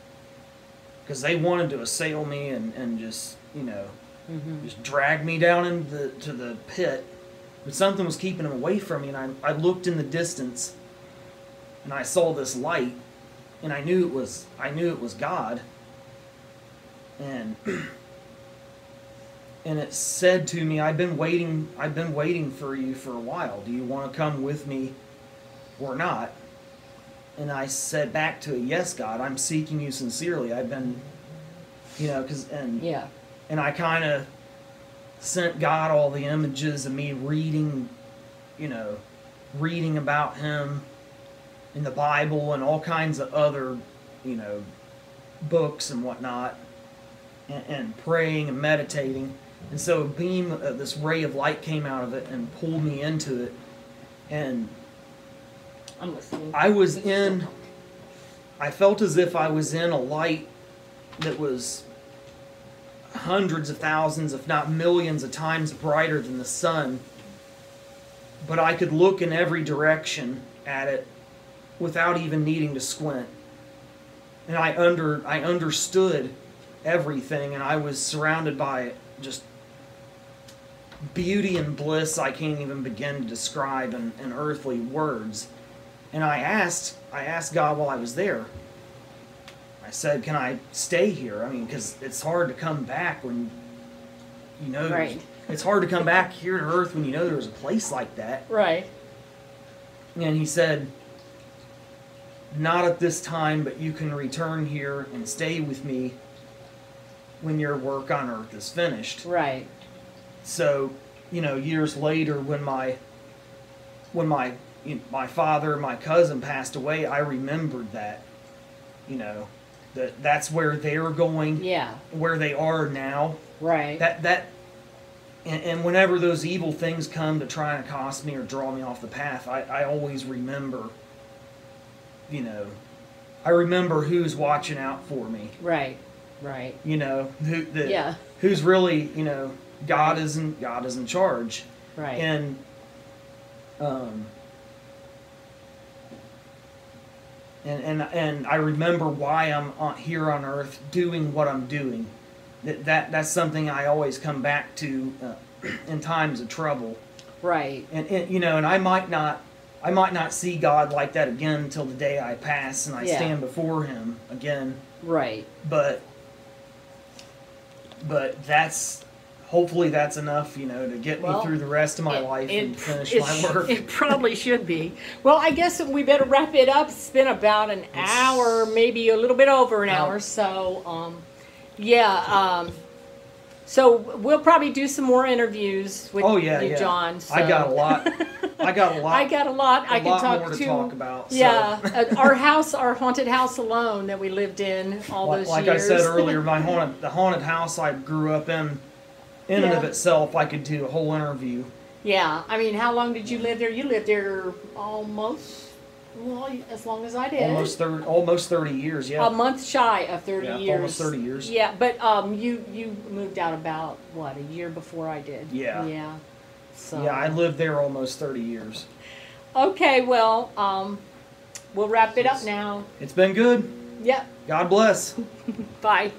because they wanted to assail me and just, just drag me down into the pit. But something was keeping them away from me, and I looked in the distance and I saw this light, and I knew it was God. And it said to me, I've been waiting for you for a while. Do you want to come with me or not? And I said back to it, yes, God, I'm seeking you sincerely. I've been, and I kind of sent God all the images of me reading about him in the Bible and all kinds of other, books and whatnot, and praying and meditating. And so a beam, this ray of light came out of it and pulled me into it. And I'm listening. I felt as if I was in a light that was hundreds of thousands, if not millions of times brighter than the sun. But I could look in every direction at it without even needing to squint. And I understood everything, and I was surrounded by just beauty and bliss I can't even begin to describe in earthly words. And I asked God while I was there, I said, can I stay here? I mean, because it's hard to come back when right. It's hard to come back here to earth when you know there's a place like that. Right. And he said, not at this time, but you can return here and stay with me when your work on earth is finished. Right. So, years later when my father, my cousin passed away, I remembered that, that's where they're going. Yeah. Where they are now. Right. And whenever those evil things come to try and accost me or draw me off the path, I always remember, I remember who's watching out for me. Right. Right. Who's really, God is in charge. Right. And and I remember why I'm here on earth doing what I'm doing. That's something I always come back to in times of trouble. Right. And and I might not see God like that again until the day I pass and I stand before him again. Right. But hopefully that's enough, to get me through the rest of my life and finish my work. It probably should be. Well, I guess we better wrap it up. It's been about an hour, maybe a little bit over an hour. So, so we'll probably do some more interviews with John. So. I got a lot. I can talk more to talk about. So. Yeah, our haunted house alone that we lived in all those years. Like I said earlier, the haunted house I grew up in and of itself, I could do a whole interview. Yeah, I mean, how long did you live there? You lived there as long as I did. Almost 30 years, yeah. A month shy of 30 years. Almost 30 years. Yeah, but you moved out about, a year before I did? Yeah. Yeah. So. Yeah, I lived there almost 30 years. Okay, well, we'll wrap it up now. It's been good. Yep. God bless. Bye.